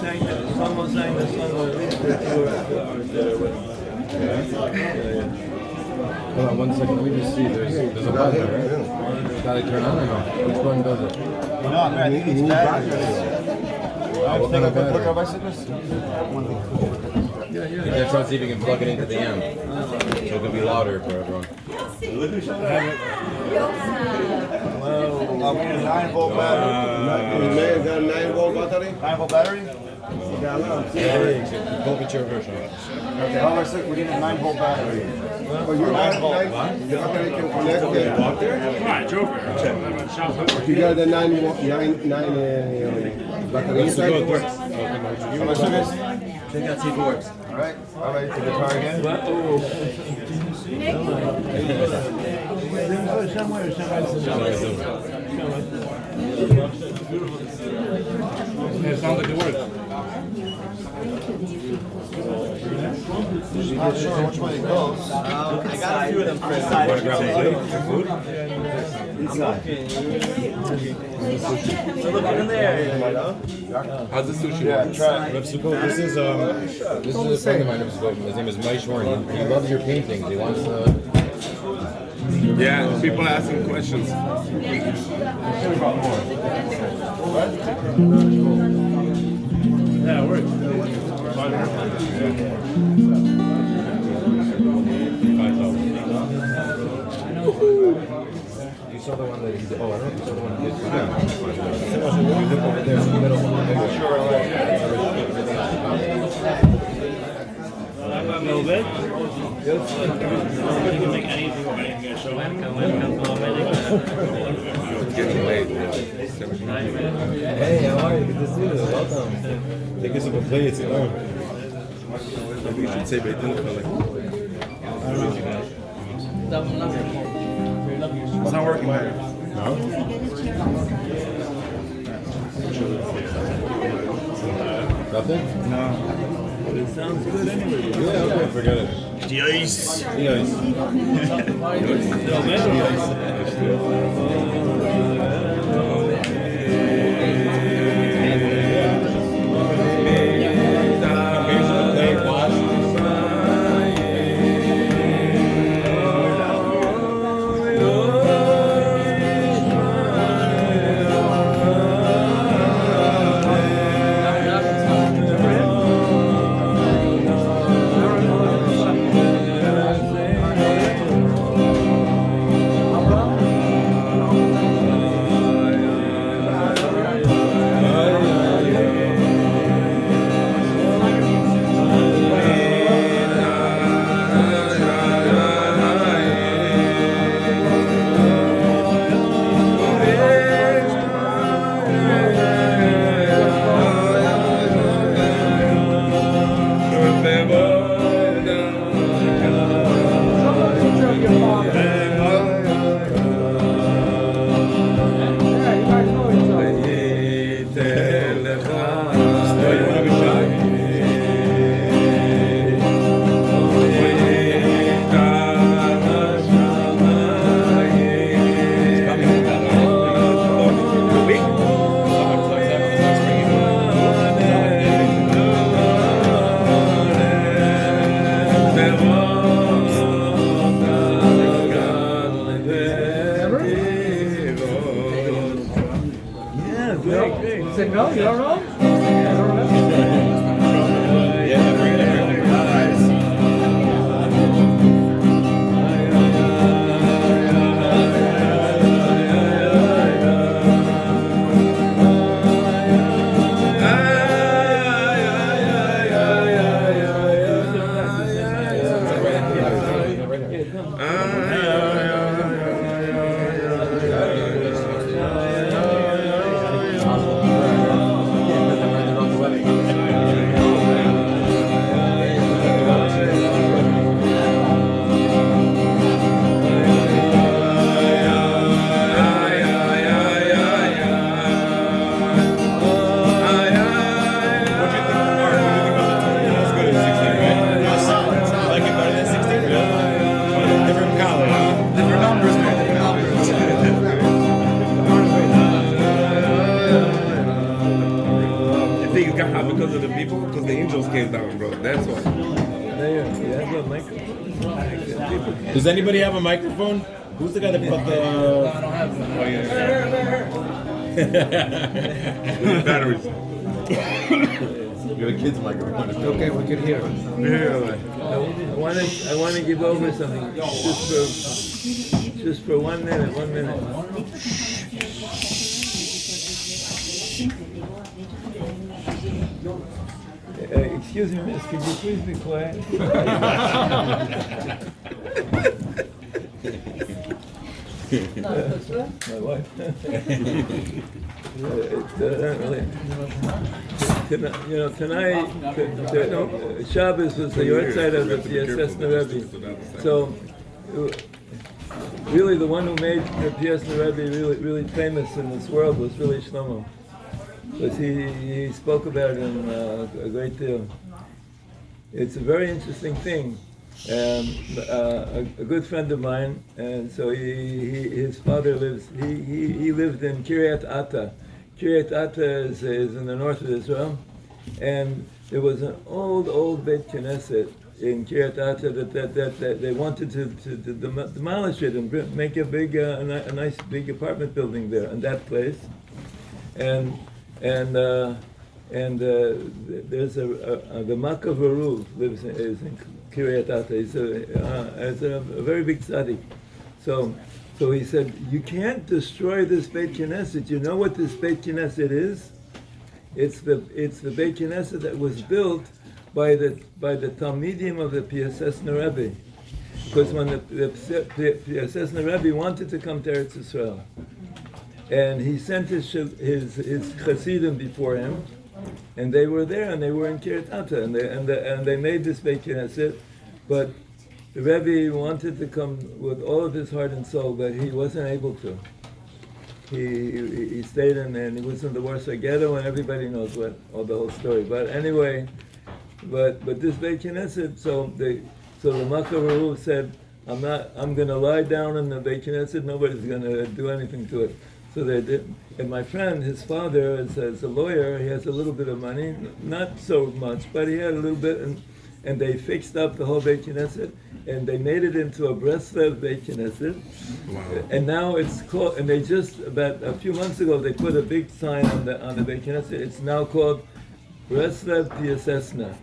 saying that someone saying that someone Hold on 1 second. Let me just see. There's a button there, right? Gotta turn on or no? Which one does it? No, man, I think it's batteries. What kind of battery? You're gonna try to see if you can plug it into the amp, so it can be louder for everyone. Well, 9-volt battery. Got a 9-volt battery? 9-volt battery? Go get your version. Okay, hold on a second. We're getting a 9-volt battery. Oh, your 9-volt. The battery can connect there. If you got the 9 battery inside, it works. How much is this? Check out see if it works. All right. All right. Take the car again. It sounds like it works. Not sure which way it goes. I got a few of them for Want to grab a plate? Food? So look in there. How's the sushi? Yeah, try it. Rav Sukkot, this is a friend of mine. His name is Mike Shorn. He loves your paintings. He wants to. Yeah, people asking questions. Yeah, it works. You saw the one that he did. Oh, I don't know if you saw the one he did. Yeah. You look over there in the middle. Melaveh? You can make anything or anything. So It's getting late. Hey, how are you? Good to see you. Welcome. Take us up a plate. It's alone. Maybe you should say Beitin for like. It's not working, man. No? Nothing? No. it sounds good anyway. Yeah, okay, forget it. Yes. Yes. You said no? You don't know? I don't remember. Yeah, bring it up. came down, bro. That's why. There, you have a microphone. People can- Does anybody have a microphone? Who's the guy that put the? Batteries. We got a kid's microphone. Okay, we can hear it. I want to give over something just for 1 minute. 1 minute. Excuse me, miss, could you please be quiet? My wife. Tonight, Shabbos was the yahrzeit of the Piaseczna Rebbe. So, really, the one who made the Piaseczna Rebbe really famous in this world was really Shlomo. Because he spoke about it in a great deal. It's a very interesting thing. A good friend of mine, and so his father he lived in Kiryat Ata. Kiryat Ata is in the north of Israel, and there was an old Beit Knesset in Kiryat Ata that they wanted to demolish it and make a nice big apartment building there in that place, and there's the Malka lives in Kiryat Ata. He's a very big tzaddik. So he said, you can't destroy this Beit Knesset. You know what this Beit Knesset is? It's the Beit Knesset that was built by the Talmidim of the Piaseczna Rebbe. Because when the Piaseczna Rebbe wanted to come to Eretz Yisrael, and he sent his Chassidim before him, and they were there, and they were in Kiryat Ata, and they made this Beit Knesset, but the Rebbe wanted to come with all of his heart and soul, but he wasn't able to. He stayed in there, and he was in the Warsaw Ghetto, and everybody knows the whole story. But anyway, but this Beit Knesset, so the Malka Baruch said, I'm going to lie down in the Beit Knesset. Nobody's going to do anything to it. So they did. And my friend, his father, as a lawyer, he has a little bit of money, not so much, but he had a little bit, and they fixed up the whole Beit Knesset, and they made it into a Breslev Beit Knesset. Wow. And now it's called, and they just, about a few months ago, they put a big sign on the Beit Knesset. It's now called Breslev Piaseczna.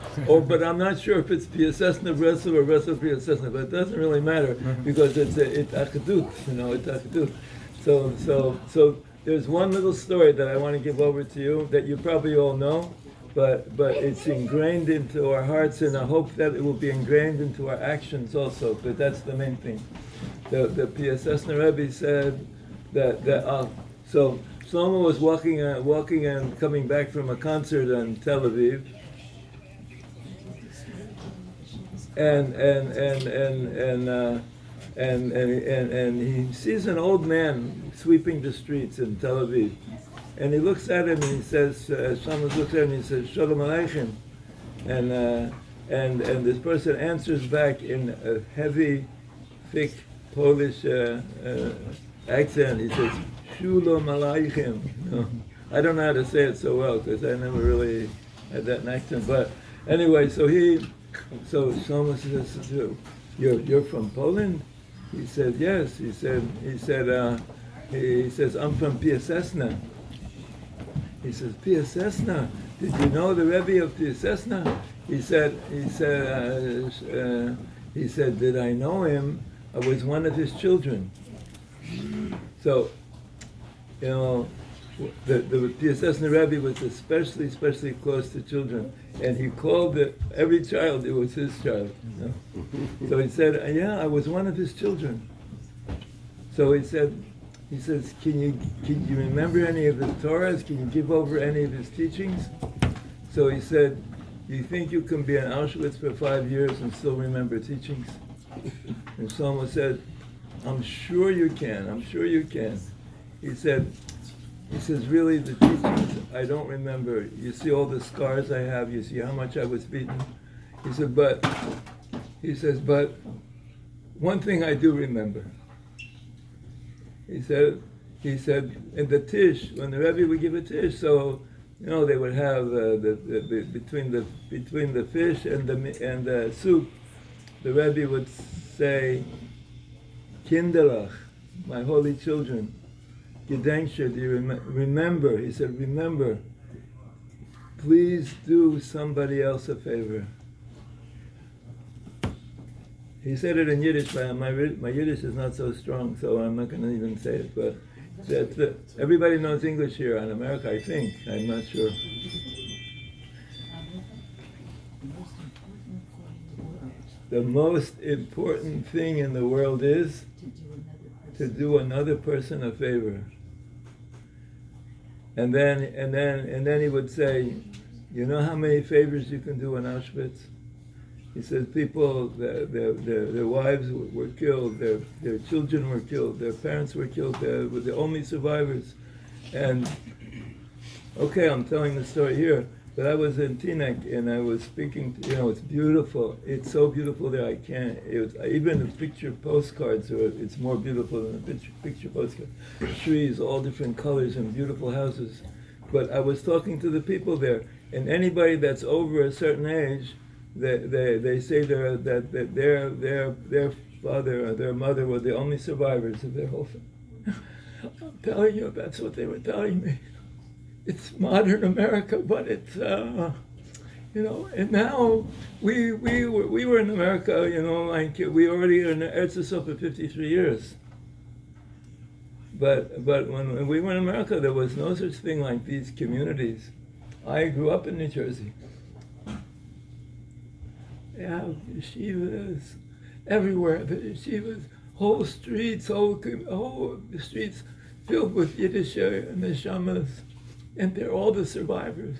But I'm not sure if it's Piaseczna Breslev or Breslev Piaseczna, but it doesn't really matter, because it's Achdut, it's Achdut. So there's one little story that I want to give over to you that you probably all know, but it's ingrained into our hearts, and I hope that it will be ingrained into our actions also, but that's the main thing. The Piaseczna Rebbe said that so Shlomo was walking and coming back from a concert in Tel Aviv, and he sees an old man sweeping the streets in Tel Aviv, and he looks at him and he says, Shlomo looks at him and he says, Shalom Aleichem, and this person answers back in a heavy, thick Polish accent. He says, Shalom Aleichem. I don't know how to say it so well because I never really had that accent, but anyway, so Shlomo says, you're from Poland? He said, yes. He says, I'm from Piaseczna. He says, Piaseczna? Did you know the Rebbe of Piaseczna? He said, did I know him? I was one of his children. So, the Piaseczna Rebbe was especially close to children, and he called every child, it was his child. So he said, yeah, I was one of his children. So he says, can you remember any of his Torahs? Can you give over any of his teachings? So he said, you think you can be in Auschwitz for 5 years and still remember teachings? And Shlomo said, I'm sure you can. He says, really, the teachings, I don't remember. You see all the scars I have. You see how much I was beaten. He says, but one thing I do remember. He said, in the Tish, when the Rebbe would give a Tish, so they would have between the fish and the soup, the Rebbe would say, Kinderach, my holy children, Gedenksher, do you remember? He said, remember, please do somebody else a favor. He said it in Yiddish, but my Yiddish is not so strong, so I'm not going to even say it, but everybody knows English here in America, I think. I'm not sure. The most important thing in the world is to do another person a favor. And then he would say, you know how many favors you can do in Auschwitz? He says people, their wives were killed, their children were killed, their parents were killed, they were the only survivors. And, okay, I'm telling the story here, but I was in Teaneck and I was speaking, it's beautiful. It's so beautiful there, even the picture postcards, it's more beautiful than a picture postcard. Trees, all different colors and beautiful houses. But I was talking to the people there, and anybody that's over a certain age, they say that their father or their mother were the only survivors of their whole family. I'm telling you, that's what they were telling me. It's modern America, but it's and now we were in America, like we already were in Eretz Yisrael for 53 years. But when we were in America, there was no such thing like these communities. I grew up in New Jersey. Yeah, yeshivas everywhere. The yeshivas, whole streets filled with Yiddish and neshamas, and they're all the survivors.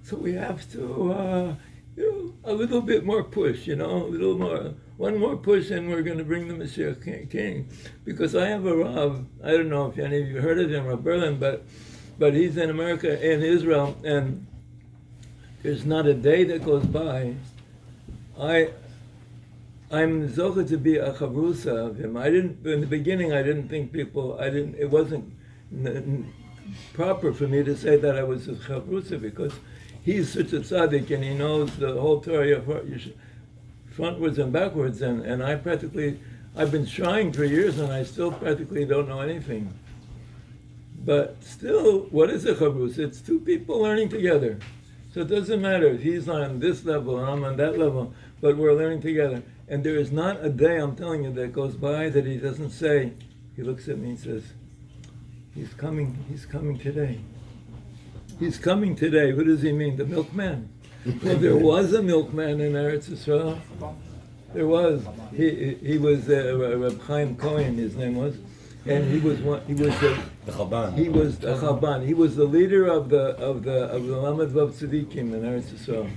So we have to, a little bit more push, a little more, one more push, and we're going to bring the Mashiach King. Because I have a Rav, I don't know if any of you heard of him, Rav Berlin, but he's in America, in Israel, and there's not a day that goes by. I'm zocheh to be a chavrusa of him. In the beginning, I didn't think it wasn't proper for me to say that I was a chavrusa, because he's such a tzaddik and he knows the whole Torah frontwards and backwards, and I've been trying for years and I still practically don't know anything. But still, what is a chavrusa? It's two people learning together. So it doesn't matter if he's on this level and I'm on that level, but we're learning together. And there is not a day, I'm telling you, that goes by that he doesn't say, he looks at me and says, he's coming today. He's coming today. What does he mean? The milkman. Well, there was a milkman in Eretz Yisrael. There was. He was Reb Chaim Cohen, his name was. And he was the Chaban. He was the Chaban. He was the leader of the Lamed Vav Tzadikim in Eretz Yisrael.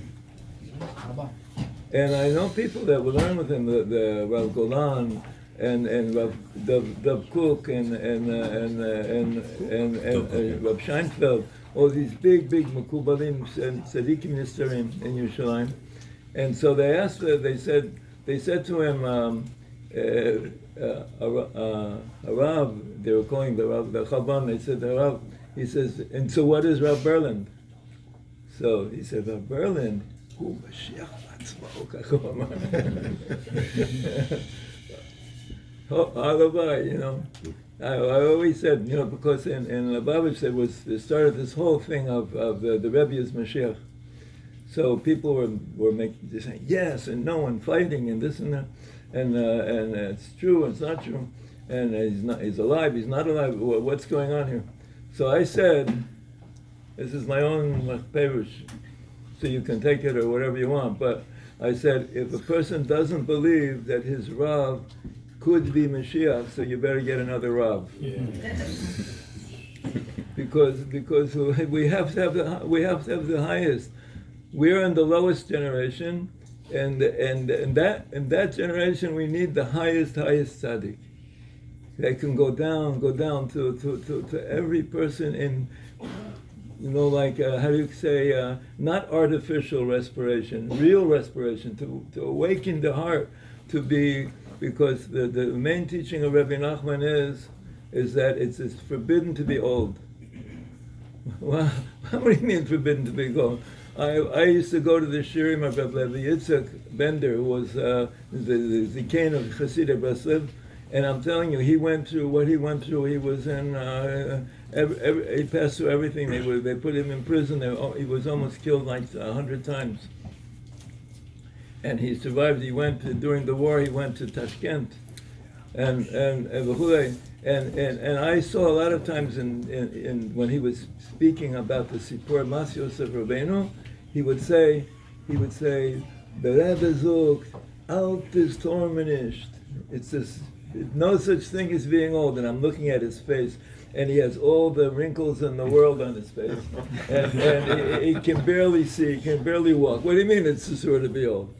And I know people that would learn with him, the Rav Golan and Rav Dov Cook and Rav Scheinfeld, all these big Mekubalim and Tzadikim Nistarim in Yerushalayim. And so they said to him, a Rav, they were calling the Rav, the Chaban, they said, the Rav, he says, and so what is Rav Berlin? So he said, Rav Berlin, who Mashiach Batzmo, I always said, because in Lubavitch there was the start of this whole thing of the Rebbe is Mashiach. So people were saying yes and no and fighting and this and that. And it's true, it's not true, and he's alive, he's not alive, what's going on here? So I said, this is my own perush, so you can take it or whatever you want, but I said, if a person doesn't believe that his Rav could be Mashiach, so you better get another Rav. Yeah. because we have to have the highest. We're in the lowest generation. And in that generation, we need the highest tzaddik. They can go down to every person in, like how do you say, not artificial respiration, real respiration, to awaken the heart, to be, because the main teaching of Rabbi Nachman is that it's forbidden to be old. Well, what do you mean forbidden to be go? I used to go to the shirim of Rav Elya Sukkot Bender, who was the king of Chassidic Breslev, and I'm telling you, he went through what he went through. He was in, he passed through everything. They put him in prison. He was almost killed like 100 times. And he survived. He went during the war. He went to Tashkent, and I saw a lot of times in when he was speaking about the Sipur Masios of Rabbeinu, he would say, "The Rebbe zogt, alt is tormenished." It's this, no such thing as being old. And I'm looking at his face, and he has all the wrinkles in the world on his face, and he can barely see, he can barely walk. What do you mean it's sort of be old?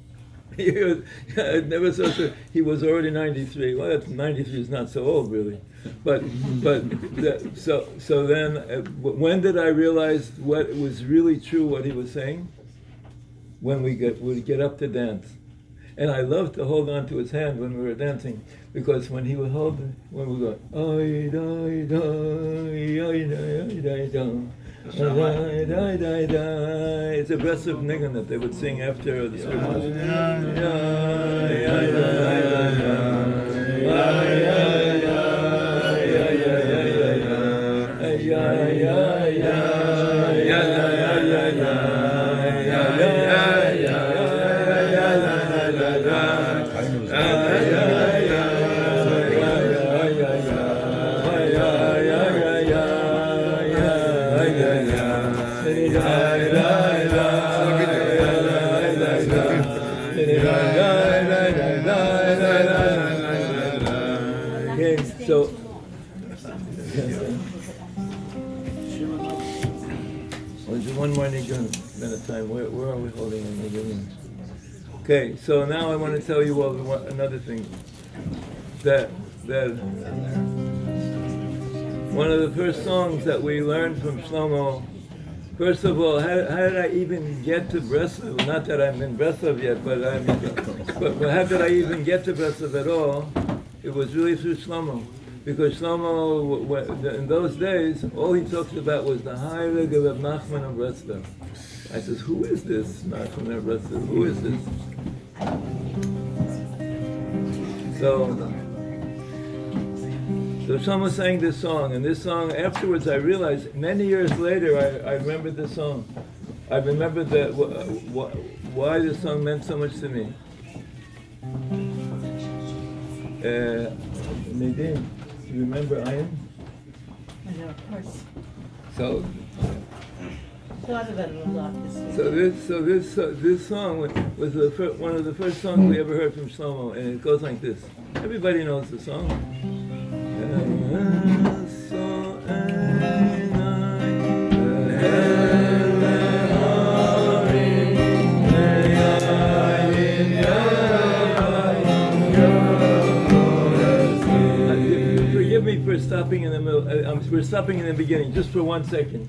He was, never so sure. He was already 93. Well, 93 is not so old, really. So then, when did I realize what was really true, what he was saying? When we get up to dance. And I loved to hold on to his hand when we were dancing, because when he would hold, when we go, oi, doi, doi, oi, doi, doi, doi. It's a aggressive niggun that they would sing after the service. Okay, so there's one more niggun at a time. Where are we holding in the niggun? Okay, so now I want to tell you another thing. That one of the first songs that we learned from Shlomo. First of all, how did I even get to Breslov? Not that I'm in Breslov yet, but how did I even get to Breslov at all? It was really through Shlomo. Because Shlomo, in those days, all he talked about was the Heilig of Nachman of Breslov. I says, who is this Nachman of Breslov? Who is this? So Shlomo sang this song, and this song, afterwards I realized, many years later, I remembered this song. I remembered that why this song meant so much to me. Nadine, do you remember Ayin? I know, of course. So Thought about it a lot this week. this song was one of the first songs we ever heard from Shlomo, and it goes like this. Everybody knows the song. Forgive me for stopping in the middle. We're stopping in the beginning, just for 1 second.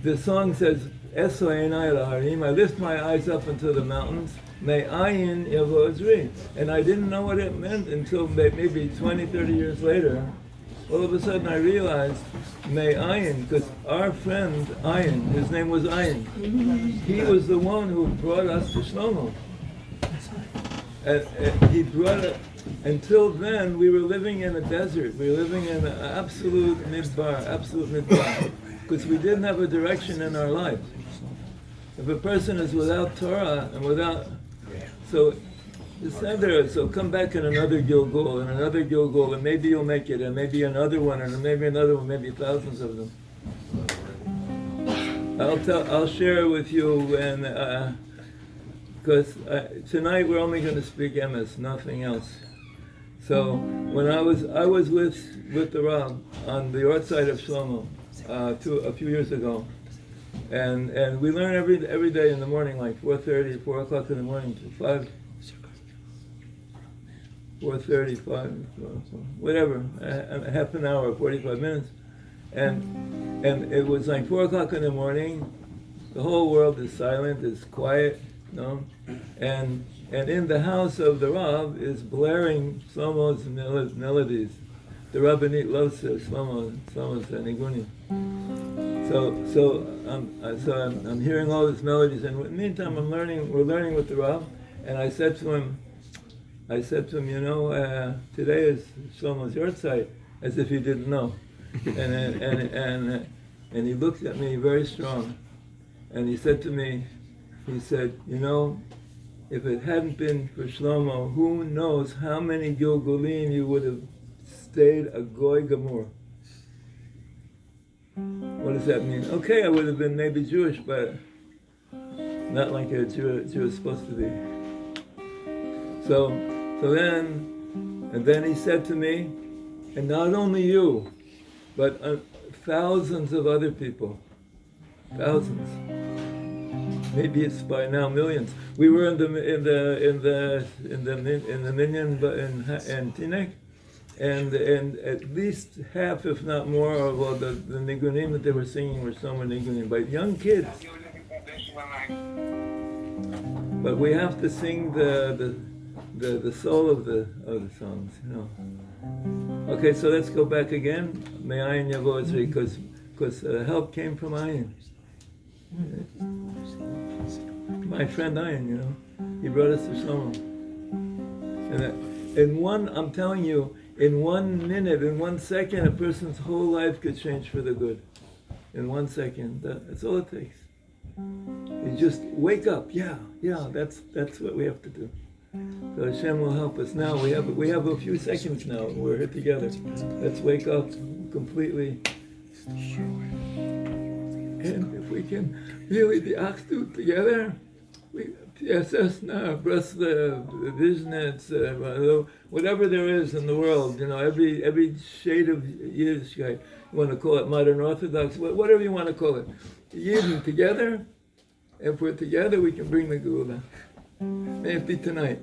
The song says, "Eso einai laharim." I lift my eyes up into the mountains. May ayin yavo azri. And I didn't know what it meant until maybe 20, 30 years later. All of a sudden I realized, may ayin, because our friend Ayin, his name was Ayin. He was the one who brought us to Shlomo. And he brought it. Until then, we were living in a desert. We were living in an absolute midbar, because we didn't have a direction in our life. If a person is without Torah and without, so come back in another Gilgul and another Gilgul, and maybe you'll make it, and maybe another one, and maybe another one, maybe thousands of them. I'll share with you, and because tonight we're only going to speak emes, nothing else. So when I was with the Rav on the north side of Shlomo a few years ago, and we learn every day in the morning, like 4:30, 4 o'clock in the morning to 5, 4:30, 5, whatever, half an hour, 45 minutes, and it was like 4 o'clock in the morning. The whole world is silent, is quiet, and in the house of the Rav is blaring Shlomo's melodies. The Rabbanit loves Shlomo's Niguni. I'm hearing all these melodies, and in the meantime, we're learning with the Rav, and I said to him, you know, today is Shlomo's yahrzeit, as if he didn't know, and he looked at me very strong, and he said to me, you know, if it hadn't been for Shlomo, who knows how many Gilgulim you would have stayed a goy gamur. What does that mean? Okay, I would have been maybe Jewish, but not like a Jew is supposed to be. So then he said to me, and not only you, but thousands of other people, thousands. Maybe it's by now millions. We were in the minyan in Teaneck, and at least half, if not more, of the nigunim that they were singing were somewhere nigunim by young kids. But we have to sing the soul of the songs, you know. Okay, so let's go back again. Me'ayin yavo ezri, because help came from Ayin. My friend Ayin, you know, he brought us to Shlomo. And I'm telling you, in 1 minute, in 1 second, a person's whole life could change for the good. In 1 second, that's all it takes. You just wake up. Yeah, that's what we have to do. So Hashem will help us. Now we have a few seconds now. We're here together. Let's wake up completely. And if we can really be achdut together, TSS now, Breslev, Viznetz, whatever there is in the world, you know, every shade of Yiddishkeit, you want to call it modern Orthodox, whatever you want to call it. Yidden together, if we're together, we can bring the Geula. May it be tonight.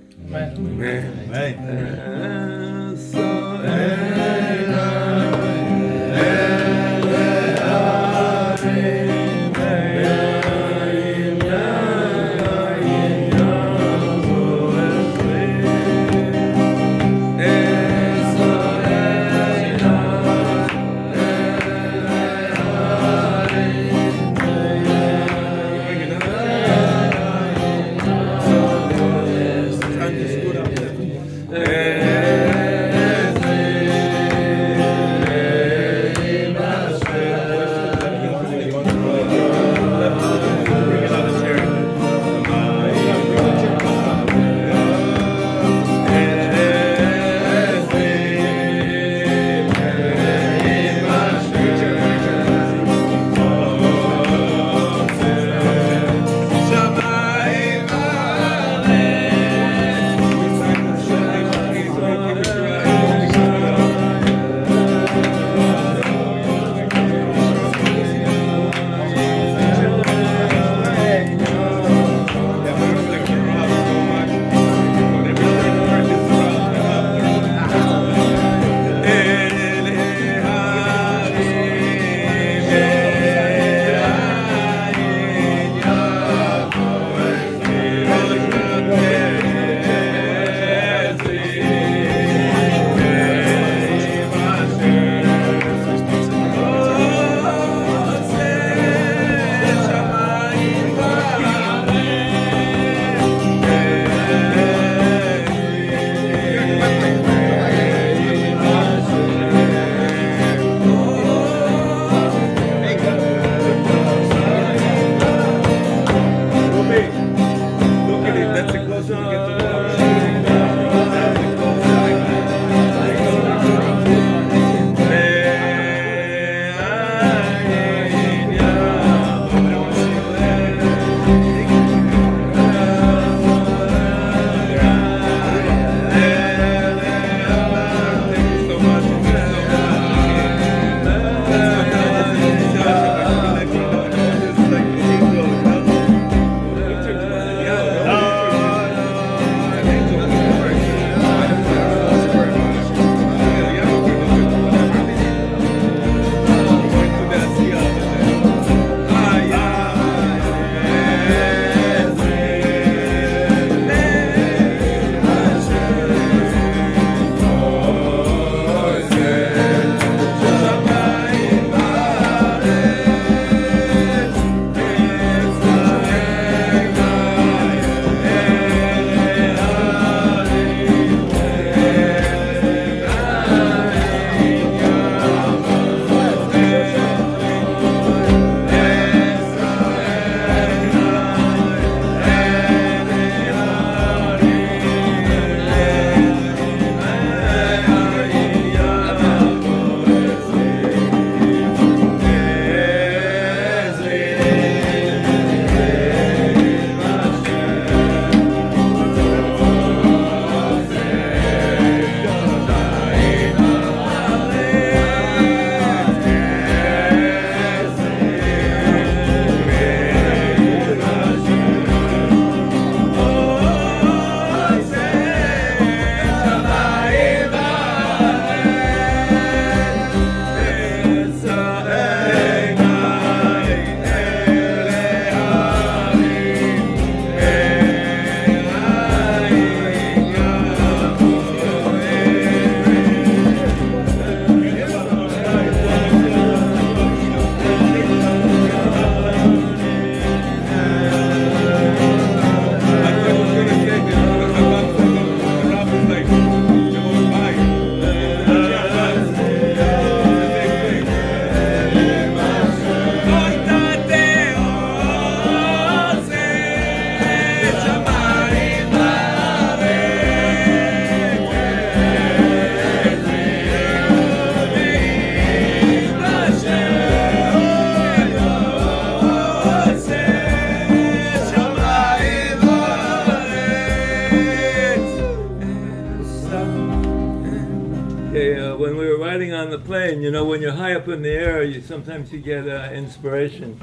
saying, you know, when you're high up in the air, sometimes you get inspiration.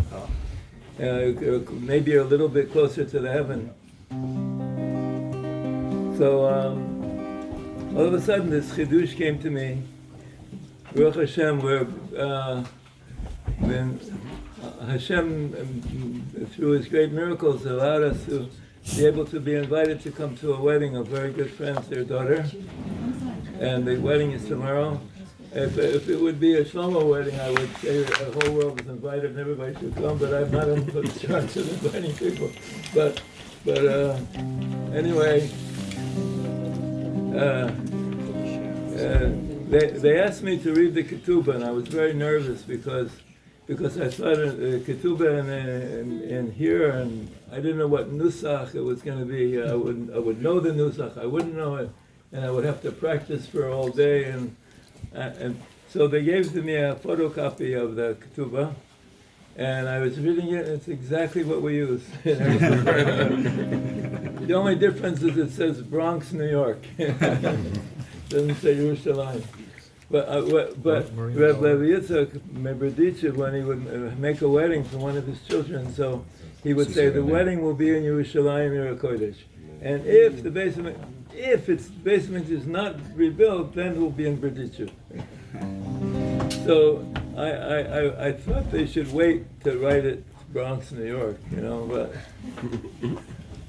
Maybe you're a little bit closer to the heaven. So all of a sudden, this chidush came to me. Baruch Hashem, when Hashem, through His great miracles, allowed us to be able to be invited to come to a wedding of very good friends, their daughter, and the wedding is tomorrow. If it would be a Shlomo wedding, I would say the whole world is invited and everybody should come, but I'm not in charge of inviting people. But anyway, they asked me to read the ketubah, and I was very nervous because I thought the ketubah in here, and I didn't know what nusach it was going to be. I would know the nusach, I wouldn't know it, and I would have to practice for all day. And so they gave to me a photocopy of the ketubah, and I was reading it, and it's exactly what we use. The only difference is it says Bronx, New York. It doesn't say Yerushalayim. But Rav Elya Sukkot, when he would make a wedding for one of his children, so he would say the wedding will be in Yerushalayim, Yer HaKodesh. And if the basement is not rebuilt, then it will be in Berditchev. So I thought they should wait to write it Bronx, New York, you know, but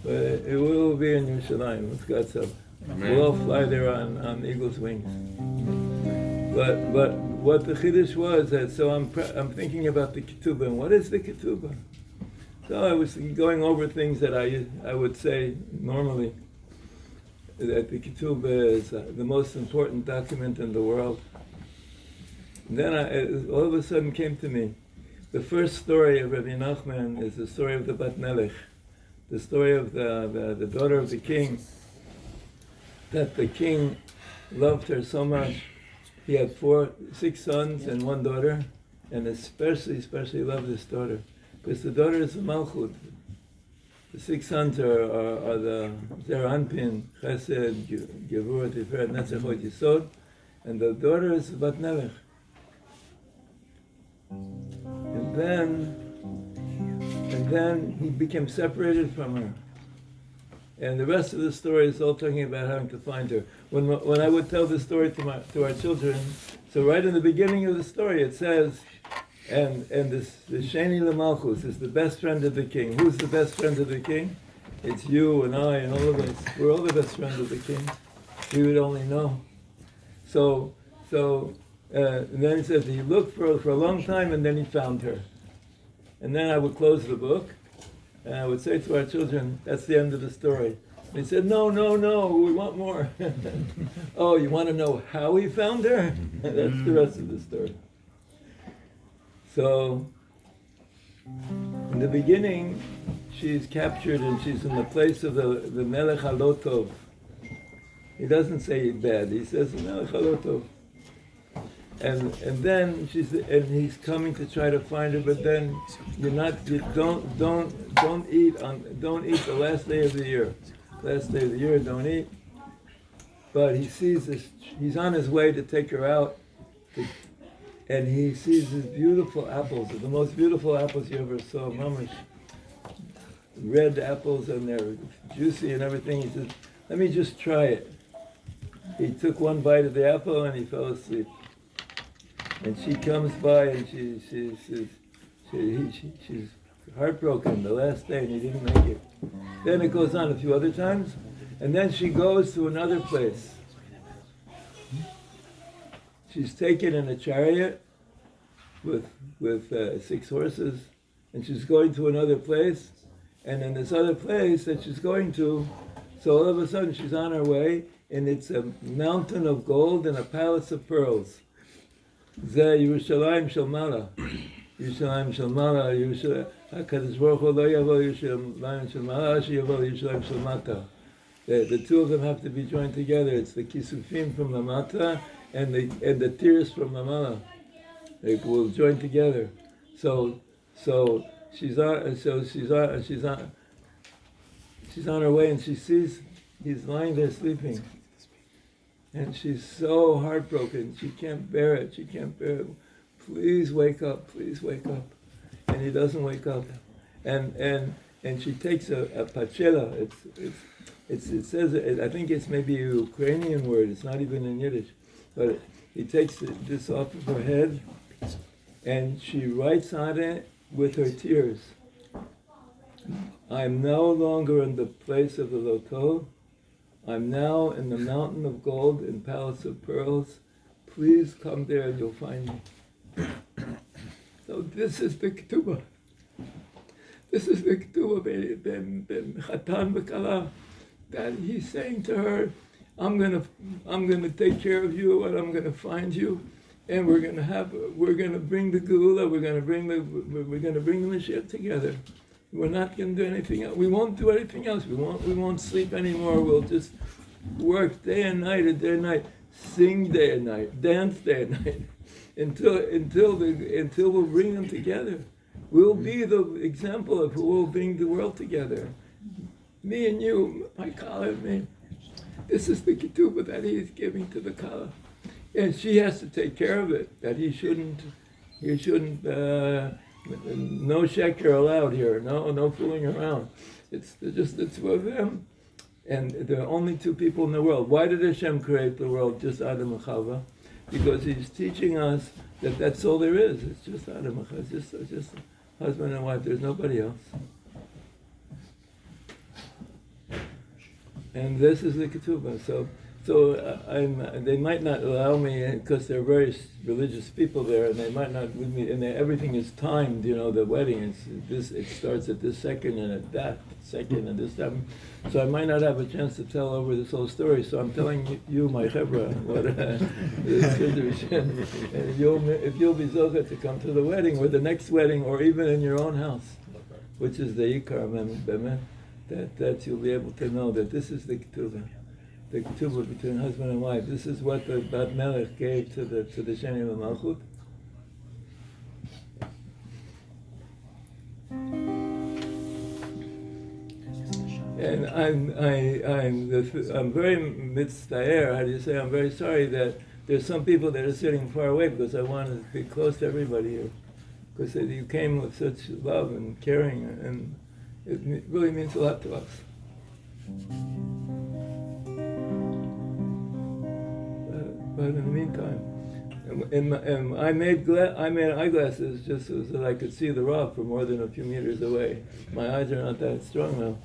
it will be in Yerushalayim with God's help. We'll all fly there on eagle's wings. But what the chiddush was that so I'm thinking about the ketubah, and what is the ketubah? So I was going over things that I would say normally, that the ketubah is the most important document in the world. And then all of a sudden came to me, the first story of Rabbi Nachman is the story of the Bat Melech, the story of the daughter of the king, that the king loved her so much. He had 6 sons and 1 daughter, and especially loved this daughter, because the daughter is the Malchut. The 6 sons are the Zer Anpin, Chesed, Gevurah, Tiferet, Netzach, Hod, Yisod, and the daughter is the Bat Melech. And then he became separated from her. And the rest of the story is all talking about having to find her. When I would tell the story to our children, so right in the beginning of the story it says, and the Sheni L'Malchus is the best friend of the king. Who's the best friend of the king? It's you and I and all of us. We're all the best friends of the king. We would only know. So and then he says he looked for a long time, and then he found her. And then I would close the book, and I would say to our children, that's the end of the story. They said, no, we want more. Oh, you want to know how he found her? That's the rest of the story. So, in the beginning, she's captured and she's in the place of the Melech Halotov. He doesn't say bad, he says Melech Halotov. And then he's coming to try to find her, but then don't eat the last day of the year. Last day of the year, don't eat. But he sees this, he's on his way to take her out, and he sees these beautiful apples, the most beautiful apples you ever saw, mamish. Red apples, and they're juicy and everything. He says, let me just try it. He took one bite of the apple and he fell asleep. And she comes by and she's heartbroken the last day, and he didn't make it. Then it goes on a few other times, and then she goes to another place. She's taken in a chariot with 6 horses, and she's going to another place, and in this other place that she's going to, so all of a sudden she's on her way, and it's a mountain of gold and a palace of pearls. Zeh Yerushalayim Shel Mala. Yerushalayim Shel Mala, HaKadosh Baruch Hu lo yavo Yerushalayim Shel Mala, sheyavo Yerushalayim Shel Mata. The two of them have to be joined together. It's the Kisufim from the Mata and the tears from the Mala. They will join together. So she's on her way, and she sees he's lying there sleeping. And she's so heartbroken. She can't bear it. She can't bear it. Please wake up. Please wake up. And he doesn't wake up. And she takes a pachela. It says, I think it's maybe a Ukrainian word. It's not even in Yiddish. But he takes this off of her head, and she writes on it with her tears, I'm no longer in the place of the Loto. I'm now in the mountain of gold and palace of pearls. Please come there and you'll find me. So this is the ketubah. This is the ketubah ben Chatan v'Kala, that he's saying to her, I'm gonna take care of you, and I'm gonna find you, and we're gonna bring the Geula, we're gonna bring the Mashiach together. We're not gonna do anything else. We won't do anything else. We won't sleep anymore. We'll just work day and night, sing day and night, dance day and night, until we'll bring them together. We'll be the example of who will bring the world together. Me and you, my Kala and me. This is the ketubah that he is giving to the Kala. And she has to take care of it, that he shouldn't, no sheker allowed here, no fooling around. It's just the two of them, and there are only two people in the world. Why did Hashem create the world, just Adam and Chava? Because he's teaching us that that's all there is. It's just Adam and Chava, it's just husband and wife, there's nobody else. And this is the ketubah. So they might not allow me, because they're very religious people there, and they might not with me. And everything is timed. The wedding it starts at this second, and at that second, and this time. So I might not have a chance to tell over this whole story. So I'm telling you, my chevra, what and if you'll be zocha to come to the wedding, or the next wedding, or even in your own house, which is the ikar bemet. That you'll be able to know that this is the ketubah between husband and wife. This is what the Bat Melech gave to the Sheni of Malchut. And I'm very mitztaer. How do you say? I'm very sorry that there's some people that are sitting far away, because I want to be close to everybody here, because you came with such love and caring, and it really means a lot to us. But in the meantime, I made eyeglasses just so that I could see the Rav from more than a few meters away. My eyes are not that strong now.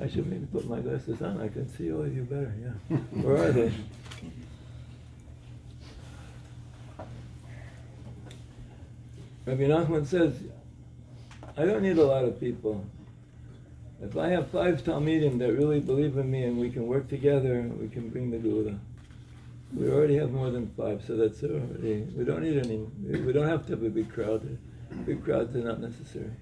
I should maybe put my glasses on. I can see all of you better. Yeah. Where are they? Rabbi Nachman says, I don't need a lot of people. If I have 5 Talmidim that really believe in me and we can work together, we can bring the Geula. We already have more than 5, so that's already, we don't need any, we don't have to have a big crowd. Big crowds are not necessary.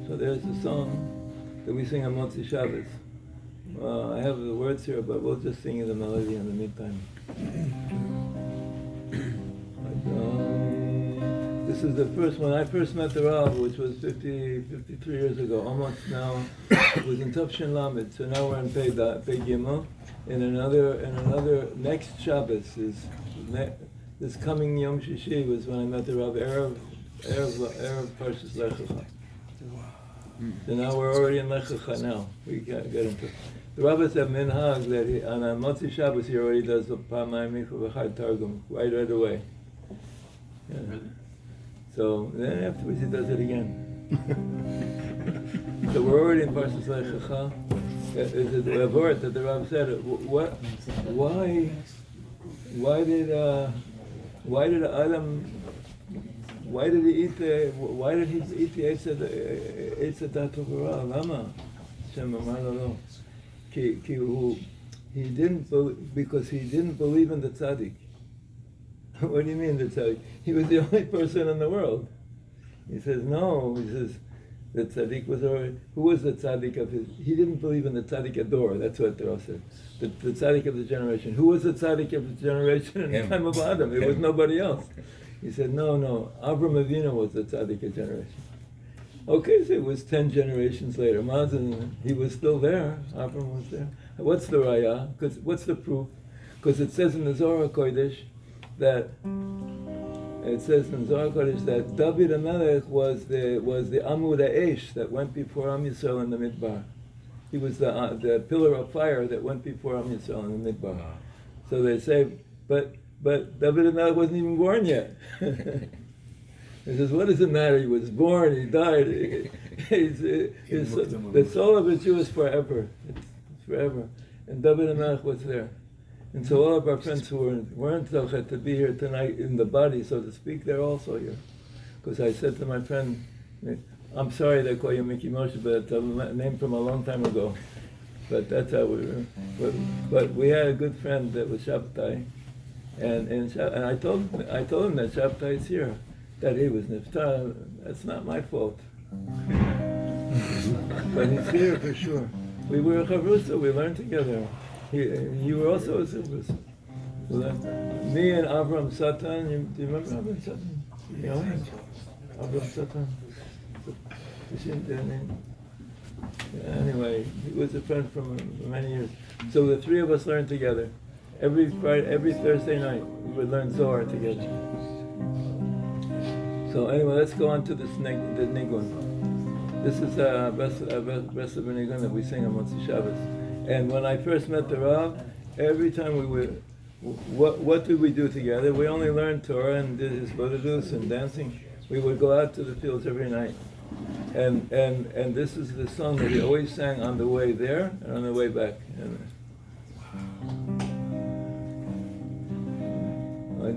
So there's a song that we sing on Motzi Shabbos. I have the words here, but we'll just sing the melody in the meantime. This is the first one. I first met the Rav, which was 53 years ago, almost now. It was in Tufshin Lamed, so now we're in Pei Gimel. And another next Shabbos is this coming Yom Shishi was when I met the Rav Erev Parshas Lech Lecha. So now we're already in Lech Lecha now. We get into it. The Rav said minhag that on a Motzi Shabbos he already does the Pamayim Michu V'chad Targum right away. Yeah. So then afterwards he does it again. So we're already in Parshas Lech Lecha. Is it a word that the Rav said? Why did he eat the Eitz Hadat Torah? Lama? Shem Amar Lo. He didn't because he didn't believe in the tzaddik. What do you mean the tzaddik? He was the only person in the world. He says no. He says the tzaddik was already. Who was the tzaddik of his? He didn't believe in the tzaddik ador. That's what the Rav said. The tzaddik of the generation. Who was the tzaddik of the generation in the time of Adam? It was nobody else. He said no. Avram Avinu was the tzaddik of generation. Okay, so it was 10 generations later. Mazen, he was still there. Avram was there. What's the raya? What's the proof? Because it says in the Zohar Kodesh that David HaMelech was the Amud Ha'esh that went before Am Yisrael in the Midbar. He was the pillar of fire that went before Am Yisrael in the Midbar. So they say, but David HaMelech wasn't even born yet. He says, what does it matter? He was born, he died. The soul of a Jew is forever. It's forever. And David HaMelech was there. And so all of our friends who weren't Zochet to be here tonight in the body, so to speak, they're also here. Because I said to my friend, I'm sorry they call you Mickey Moshe, but it's a name from a long time ago. But that's how we were. But we had a good friend that was Shabtai. And I told him that Shabtai is here. That he was Niftar, that's not my fault. But he's here for sure. We were a Chavrusa, we learned together. You were also a Chavrusa. Me and Avram Satan, do you remember Avram Satan? Avram Satan. Anyway, he was a friend for many years. So the three of us learned together. Every Thursday night, we would learn Zohar together. So anyway, let's go on to the Nigun. This is Best of Nigun that we sing on Motzi Shabbos. And when I first met the Rav, every time we would, what did we do together? We only learned Torah and did his Bodadus and dancing. We would go out to the fields every night. And this is the song that he always sang on the way there and on the way back. I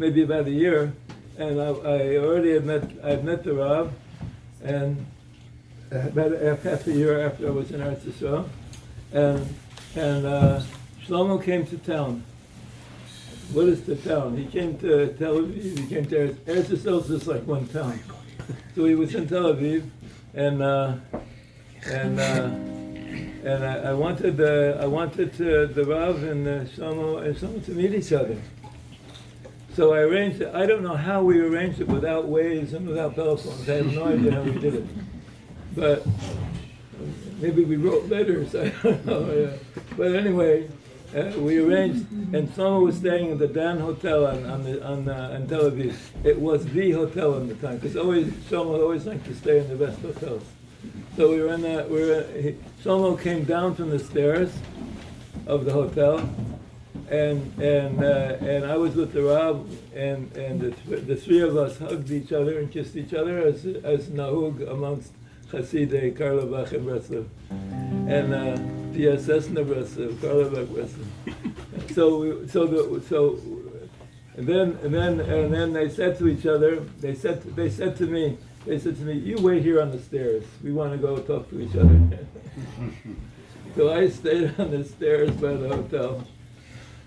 maybe about a year, and I already had met the Rav, and about half a year after I was in Eretz Yisrael, and Shlomo came to town. What is the town? He came to Tel Aviv. He came to Eretz Yisrael is just like one town. So he was in Tel Aviv, and I wanted the Rav and Shlomo to meet each other. So I arranged it. I don't know how we arranged it without Waze and without telephones. I have no idea how we did it. But maybe we wrote letters. I don't know. Yeah. But anyway, we arranged, and Shlomo was staying at the Dan Hotel in Tel Aviv. It was the hotel at the time, because Shlomo always liked to stay in the best hotels. So we were in Shlomo came down from the stairs of the hotel, and I was with the Rav, and the three of us hugged each other and kissed each other as nahug amongst Hasidei Karlebach and Breslov, and PSS Nebreslov, Karlebach Breslov. And then they said to each other, they said to me, you wait here on the stairs. We want to go talk to each other. So I stayed on the stairs by the hotel,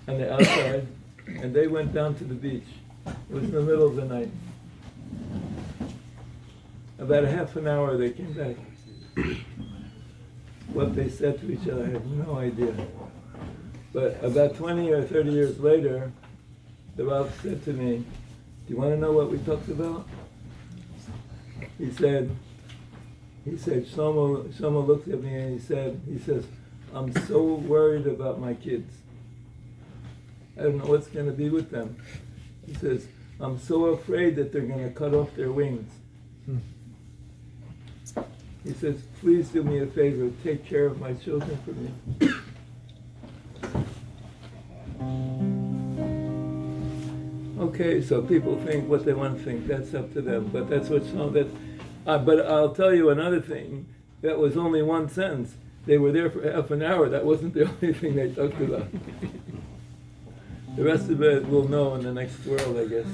on the outside, and they went down to the beach. It was in the middle of the night. About a half an hour they came back. What they said to each other, I have no idea. But about 20 or 30 years later, the Rav said to me, do you want to know what we talked about? He said, Shlomo looked at me and he says, I'm so worried about my kids. I don't know what's going to be with them. He says, I'm so afraid that they're going to cut off their wings. He says, please do me a favor, take care of my children for me. Okay, so people think what they want to think, that's up to them, but that's what but I'll tell you another thing, that was only one sentence. They were there for half an hour, that wasn't the only thing they talked about. The rest of it we'll know in the next world, I guess.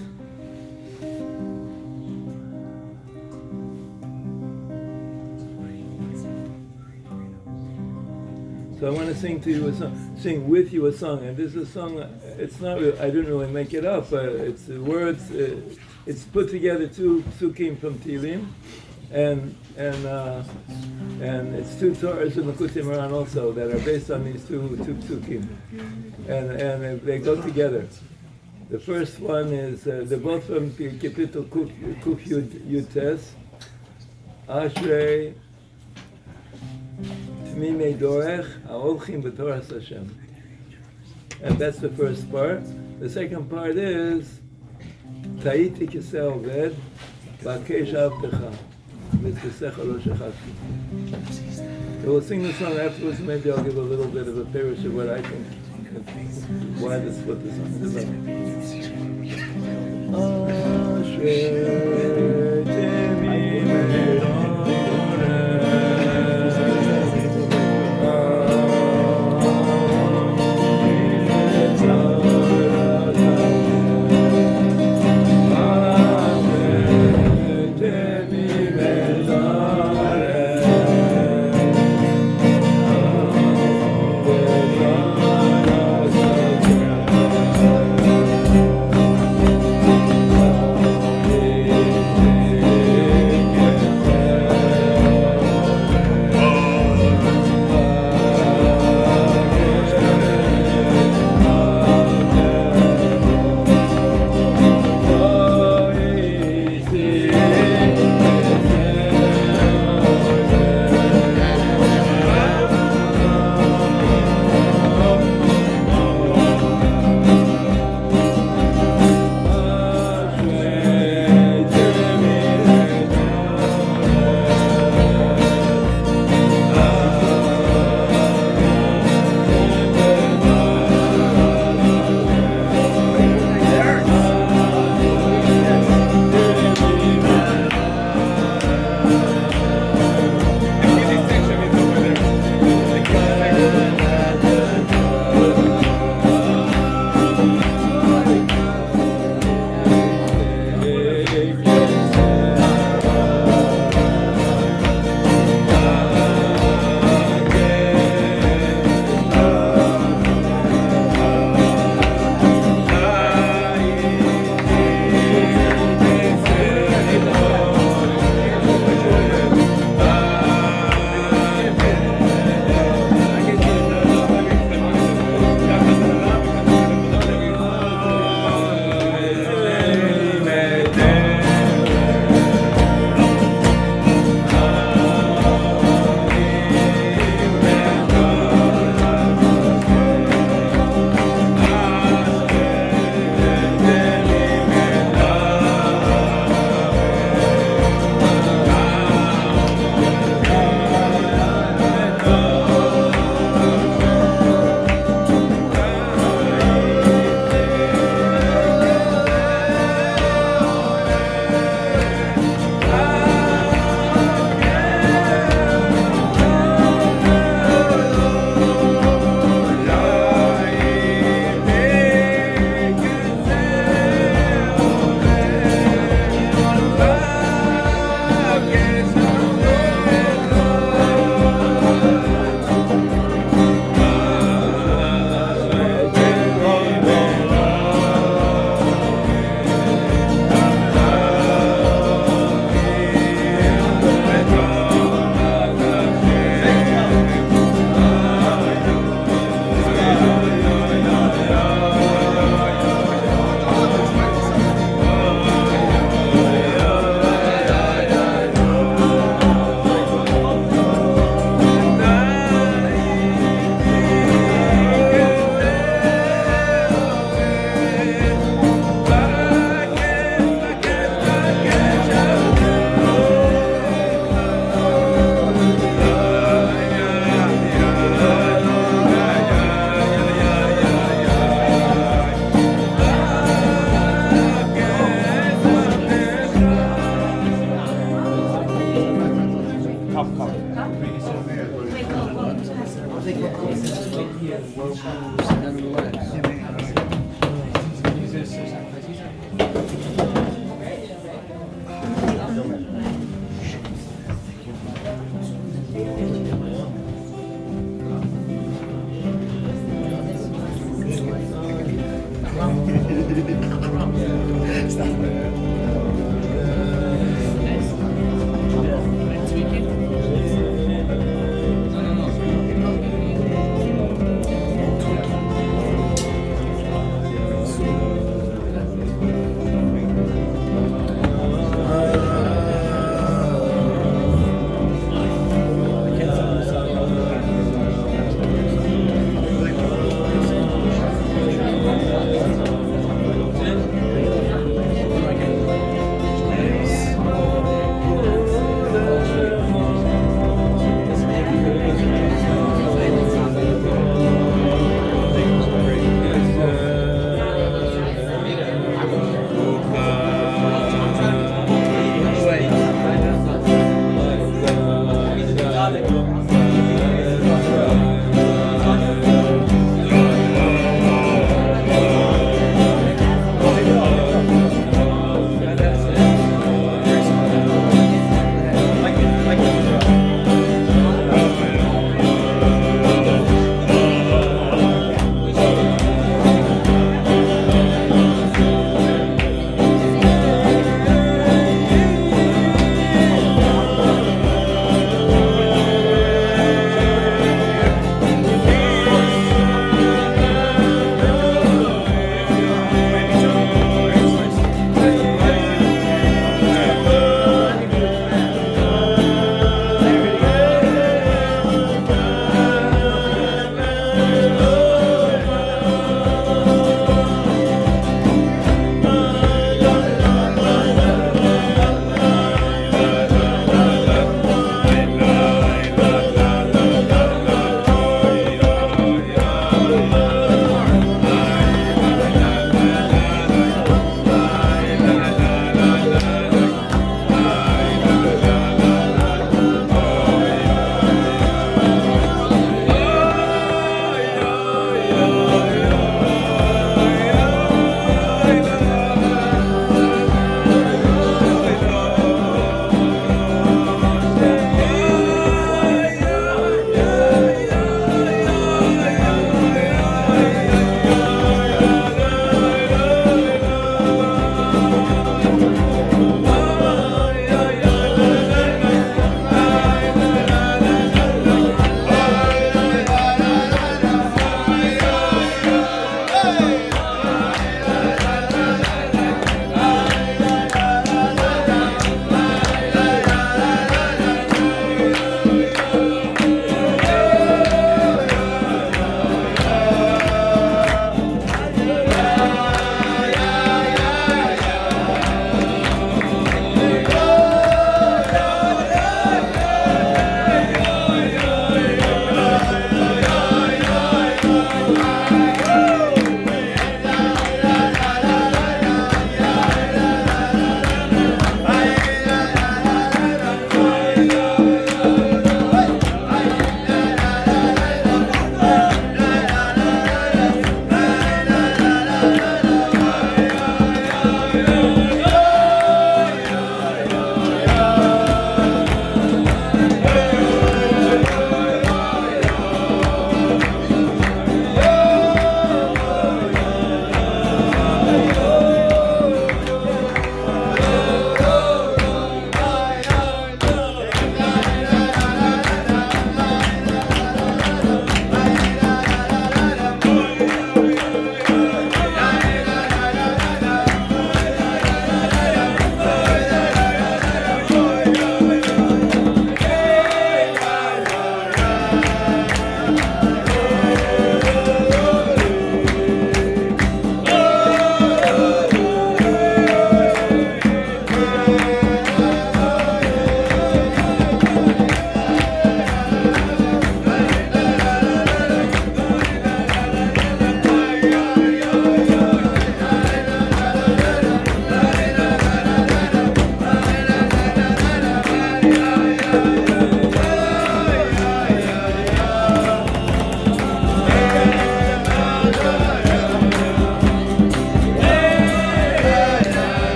So I want to sing to you a song, sing with you a song, and this is a song. It's not. I didn't really make it up, but it's the words. It's put together two psukim from Tehillim, and it's two Torahs in the Likutei Moharan also that are based on these two psukim, and they go together. The first one is they're both from Kapitel Kuf Yud Tes, Ashrei Tmimei Dorech Ha'olchim B'Toras Hashem. And that's the first part. The second part is Ta'iti Kiseh Oved Ba'kei Shavtecha V'Tzesecha Lo Shechavti. So we'll sing the song afterwards. Maybe I'll give a little bit of a parish of what I think, why this, what the song is about. Ashrei Tmimei Dorech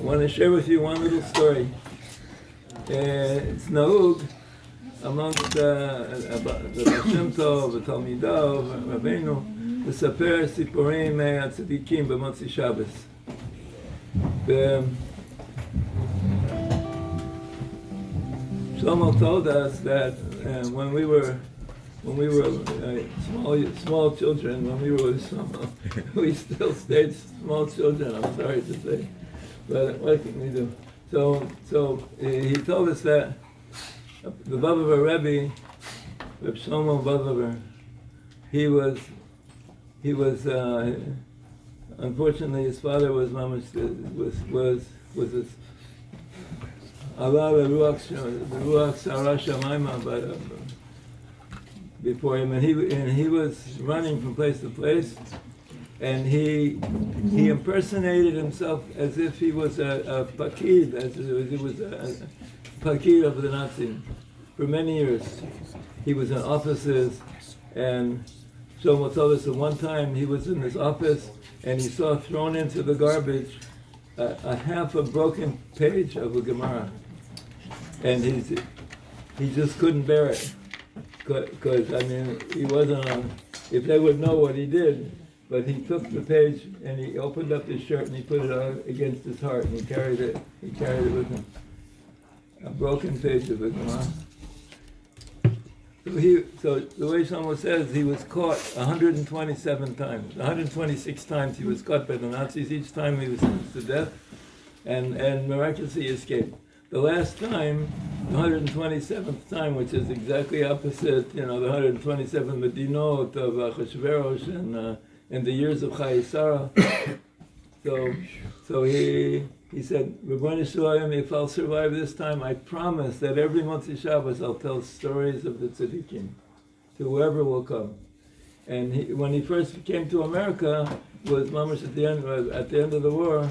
want to share with you one little story. It's Nahug amongst the Baal Shem Tov, the Talmidov, Rabbeinu, לספר סיפורים מהצדיקים במוצאי שבס. Shlomo told us that when we were small children, when we were small, we still stayed small children. I'm sorry to say, but what can we do? So he told us that the Bavaver Rebbe, Reb Shlomo Bavaver, he was unfortunately his father was Allah the Ruach Sarah Shamaima, but before him, and he was running from place to place, and he impersonated himself as if he was a pakid, as if he was a pakid of the Nazis for many years. He was in offices, and Shlomo told us that one time he was in his office and he saw thrown into the garbage a half a broken page of a Gemara. And he just couldn't bear it, because I mean he wasn't on. If they would know what he did, but he took the page and he opened up his shirt and he put it on against his heart and he carried it with him. A broken page of a Gemara. So the way Shlomo says, he was caught 127 times, 126 times he was caught by the Nazis. Each time he was sentenced to death, and miraculously escaped. The last time, the 127th time, which is exactly opposite, the 127 Medinot of Achashverosh and the years of Chayei Sarah. So he said, Rebbeinu Shalom, if I'll survive this time, I promise that every Motzei Shabbos I'll tell stories of the tzaddikim to whoever will come. And when he first came to America, was mamash at the end of the war.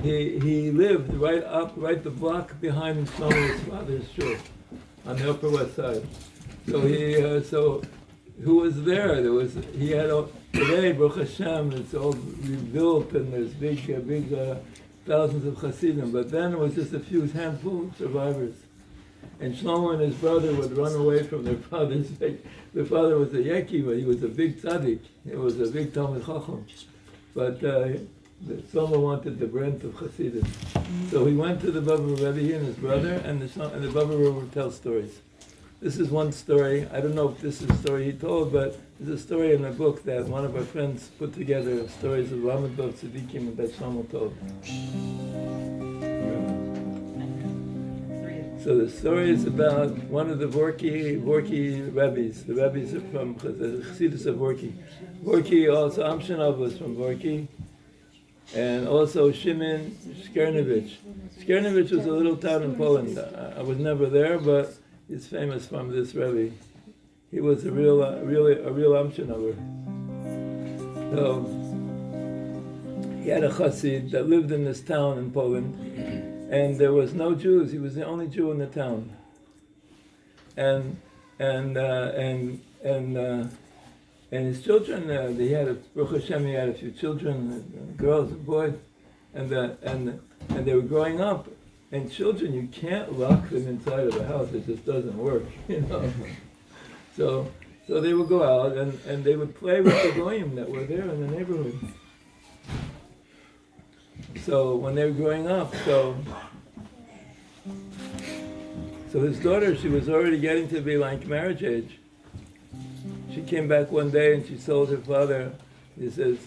He lived right the block behind Shlomo's father's shul on the Upper West Side. So who was there? Today, Baruch Hashem, it's all rebuilt and there's big thousands of Hasidim. But then it was just a few handful of survivors. And Shlomo and his brother would run away from their father's faith. Their father was a Yeki, but he was a big tzaddik. He was a big Talmid Chacham. But Shlomo wanted the branch of Hasidus. So he went to the Bava Rebbe, he and his brother, and the Bava Rebbe would tell stories. This is one story. I don't know if this is a story he told, but there's a story in a book that one of our friends put together of stories of Lamed Tzadikim that Shlomo told. So the story is about one of the Vorki Rebbes. The Rebbes are from the Chassidus of Vorki. Vorki, also Amshinov was from Vorki. And also Shimon Skierniewicz. Skierniewicz was a little town in Poland. I was never there, but he's famous from this Rebbe. He was a real Amshinover. So he had a chassid that lived in this town in Poland, and there was no Jews. He was the only Jew in the town. And his children, he had Baruch Hashem, he had a few children, girls and boys, and they were growing up. And children, you can't lock them inside of the house; it just doesn't work, So they would go out and they would play with the goyim that were there in the neighborhood. So when they were growing up, so his daughter, she was already getting to be like marriage age. She came back one day and she told her father, he says,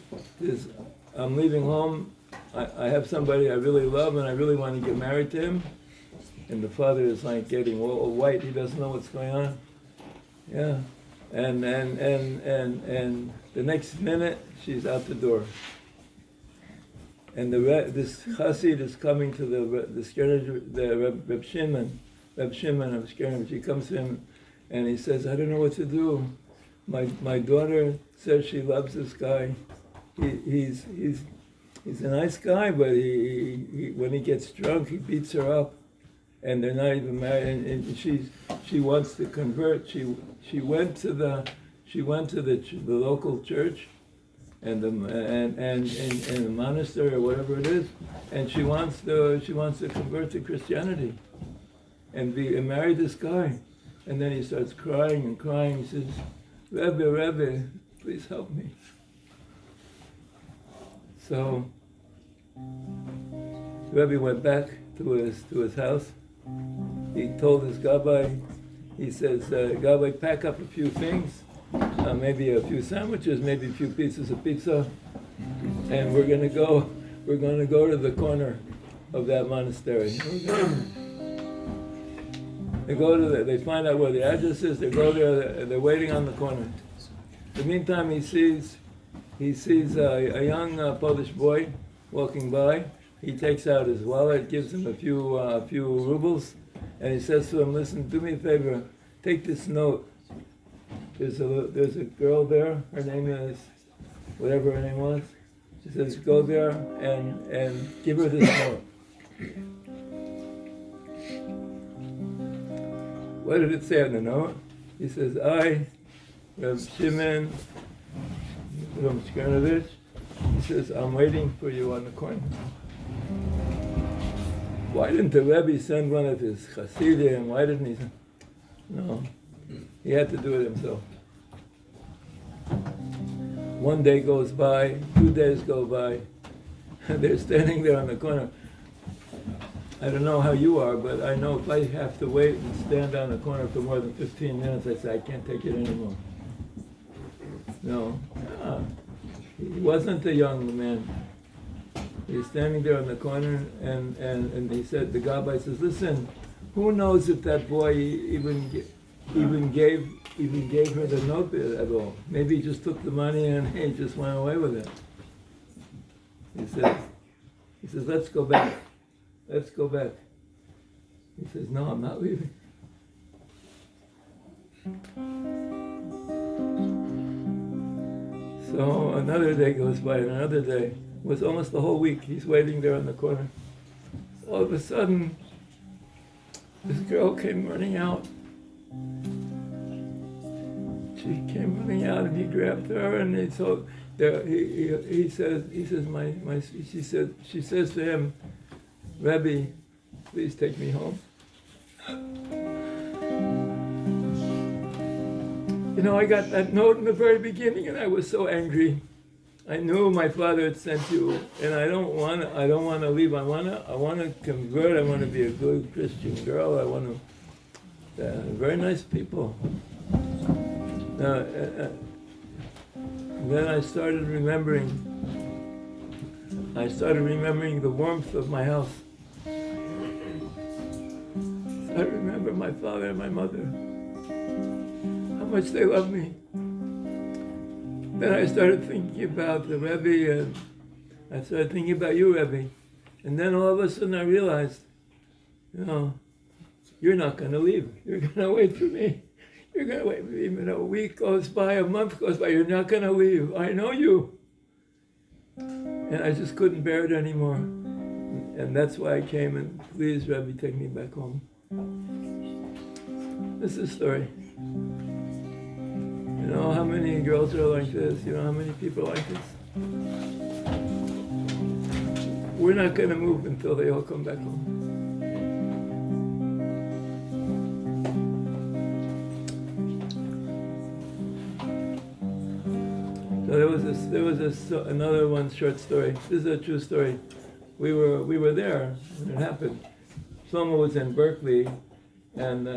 I'm leaving home, I have somebody I really love and I really want to get married to him. And the father is like getting all white, he doesn't know what's going on. Yeah. And the next minute, she's out the door. And this chassid is coming to the Reb Shimon of Skierniewicz. He comes to him and he says, I don't know what to do. My daughter says she loves this guy. He's a nice guy, but he when he gets drunk, he beats her up, and they're not even married. And she wants to convert. She went to the local church, and the monastery or whatever it is, and she wants to convert to Christianity, and marry this guy, and then he starts crying and crying. He says, Rebbe, please help me. So Rebbe went back to his house. He told his Gabbai, he says, Gabbai, pack up a few things, maybe a few sandwiches, maybe a few pieces of pizza, and we're going to go to the corner of that monastery. They find out where the address is, they go there, they're waiting on the corner. In the meantime, he sees a young Polish boy walking by. He takes out his wallet, gives him a few rubles, and he says to him, listen, do me a favor, take this note. There's a girl there, her name is, whatever her name was. She says, go there and give her this note. What did it say on the note? He says, I, Rav Shimon, Rav Shkernovich, he says, I'm waiting for you on the corner. Why didn't the Rebbe send one of his Hasidim? Why didn't he send? No, he had to do it himself. One day goes by, 2 days go by, and they're standing there on the corner. I don't know how you are, but I know if I have to wait and stand on the corner for more than 15 minutes, I say, I can't take it anymore. No, he wasn't a young man. He's standing there on the corner, and he said, the Gabbai says, listen, who knows if that boy even gave her the note at all? Maybe he just took the money and he just went away with it. He says, let's go back. Let's go back. He says, no, I'm not leaving. So another day goes by, and another day. It was almost the whole week. He's waiting there in the corner. All of a sudden, this girl came running out. She came running out, and he grabbed her, and he told, she says to him, Rebbe, please take me home. You know, I got that note in the very beginning, and I was so angry. I knew my father had sent you, and I don't want to leave. I want to convert. I want to be a good Christian girl. I want to, very nice people. Then I started remembering the warmth of my house. I remember my father and my mother, how much they loved me. Then I started thinking about the Rebbe, and I started thinking about you, Rebbe. And then all of a sudden I realized, you know, you're not going to leave. You're going to wait for me. You're going to wait for me. Even a week goes by, a month goes by, you're not going to leave. I know you. And I just couldn't bear it anymore. And that's why I came, and please, Rebbe, take me back home. This is a story. You know how many girls are like this? You know how many people are like this? We're not going to move until they all come back home. So there was another one short story. This is a true story. We were there when it happened. Shlomo was in Berkeley, and he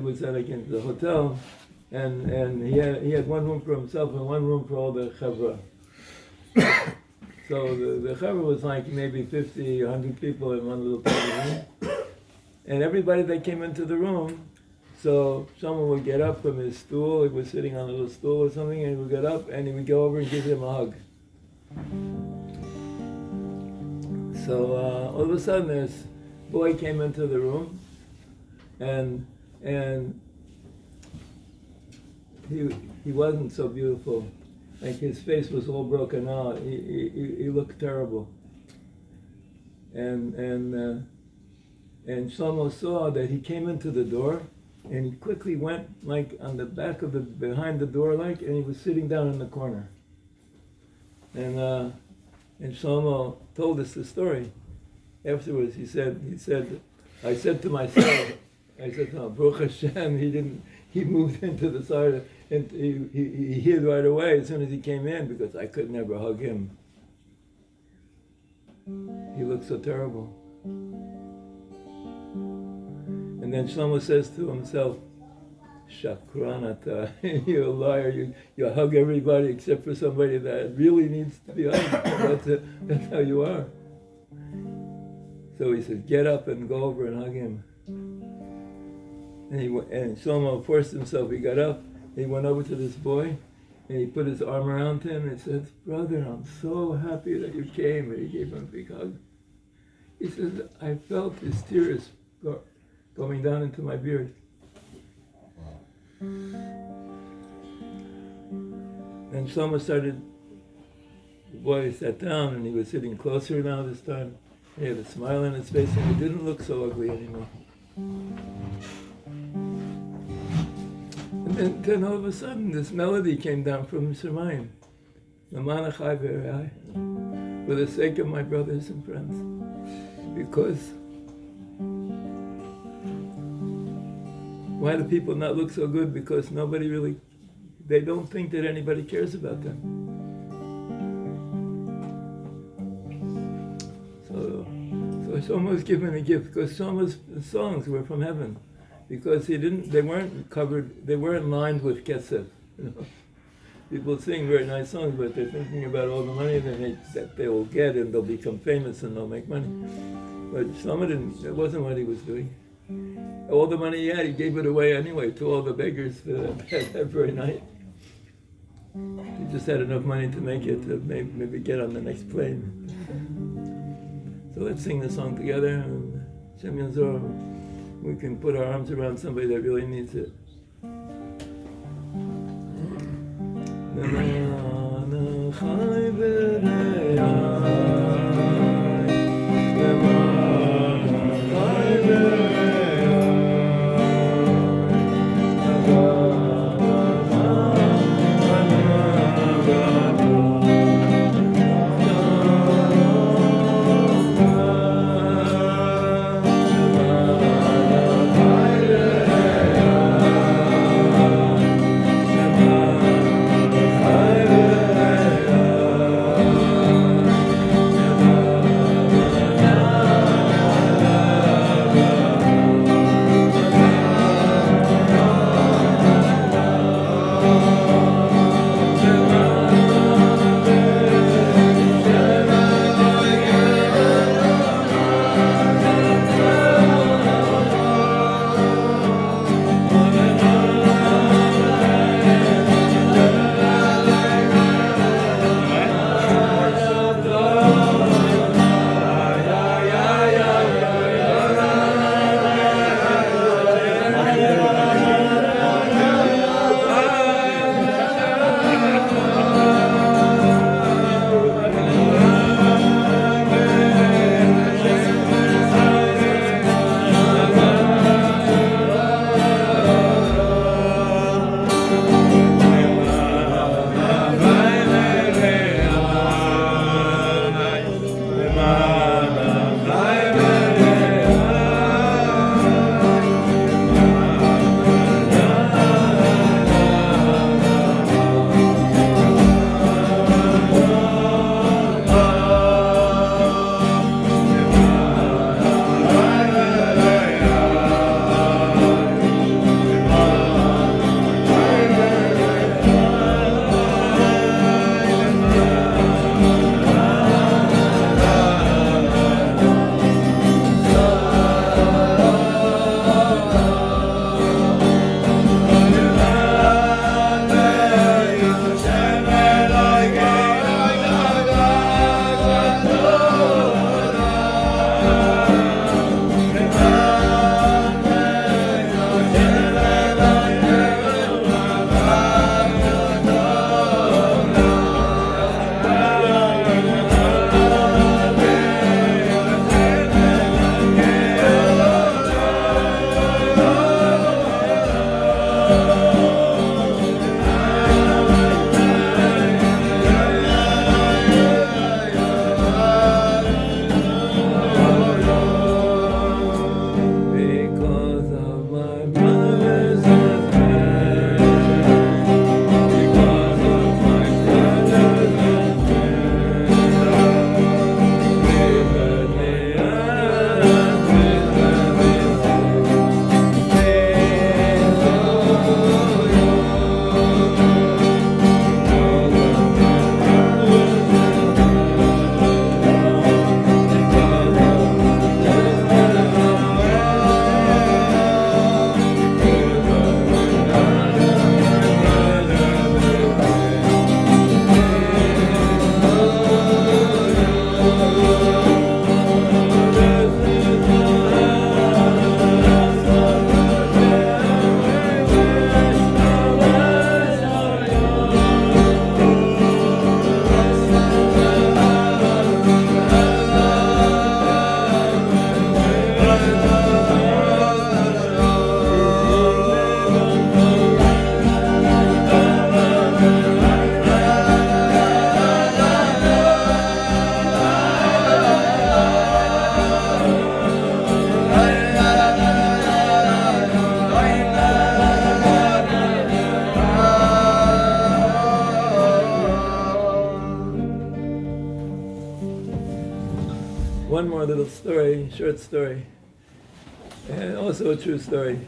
was at the hotel, and he had one room for himself and one room for all the chavra. So the chavra was like maybe 50, 100 people in one little room, and everybody that came into the room. So someone would get up from his stool. He was sitting on a little stool or something, and he would get up and he would go over and give him a hug. So all of a sudden, this boy came into the room, and he wasn't so beautiful. Like his face was all broken out. He looked terrible. And Shlomo saw that he came into the door, And he quickly went like on the back of behind the door like, and he was sitting down in the corner. And Shlomo told us the story. Afterwards, he said, I said to myself, Baruch Hashem, he moved into the side, and he hid right away as soon as he came in, because I could never hug him. He looked so terrible. And then Shlomo says to himself, Shakranata, you're a liar, you hug everybody except for somebody that really needs to be hugged. That's how you are. So he said, get up and go over and hug him. And Shlomo forced himself, he got up, he went over to this boy, and he put his arm around him and said, brother, I'm so happy that you came. And he gave him a big hug. He said, I felt his tears going down into my beard. And Shlomo started, the boy sat down and he was sitting closer now this time. He had a smile on his face and he didn't look so ugly anymore. And then all of a sudden this melody came down from Shemayim. For the sake of my brothers and friends. Because why do people not look so good? Because nobody really, they don't think that anybody cares about them. So Shlomo was given a gift because Shlomo's songs were from heaven. Because they weren't lined with kesef. You know? People sing very nice songs, but they're thinking about all the money that they will get and they'll become famous and they'll make money. But Shlomo didn't, that wasn't what he was doing. All the money he had, he gave it away anyway to all the beggars that very night. He just had enough money to make it, to maybe get on the next plane. So let's sing the song together, and Shem Yazor, we can put our arms around somebody that really needs it. I one more little story, short story, and also a true story.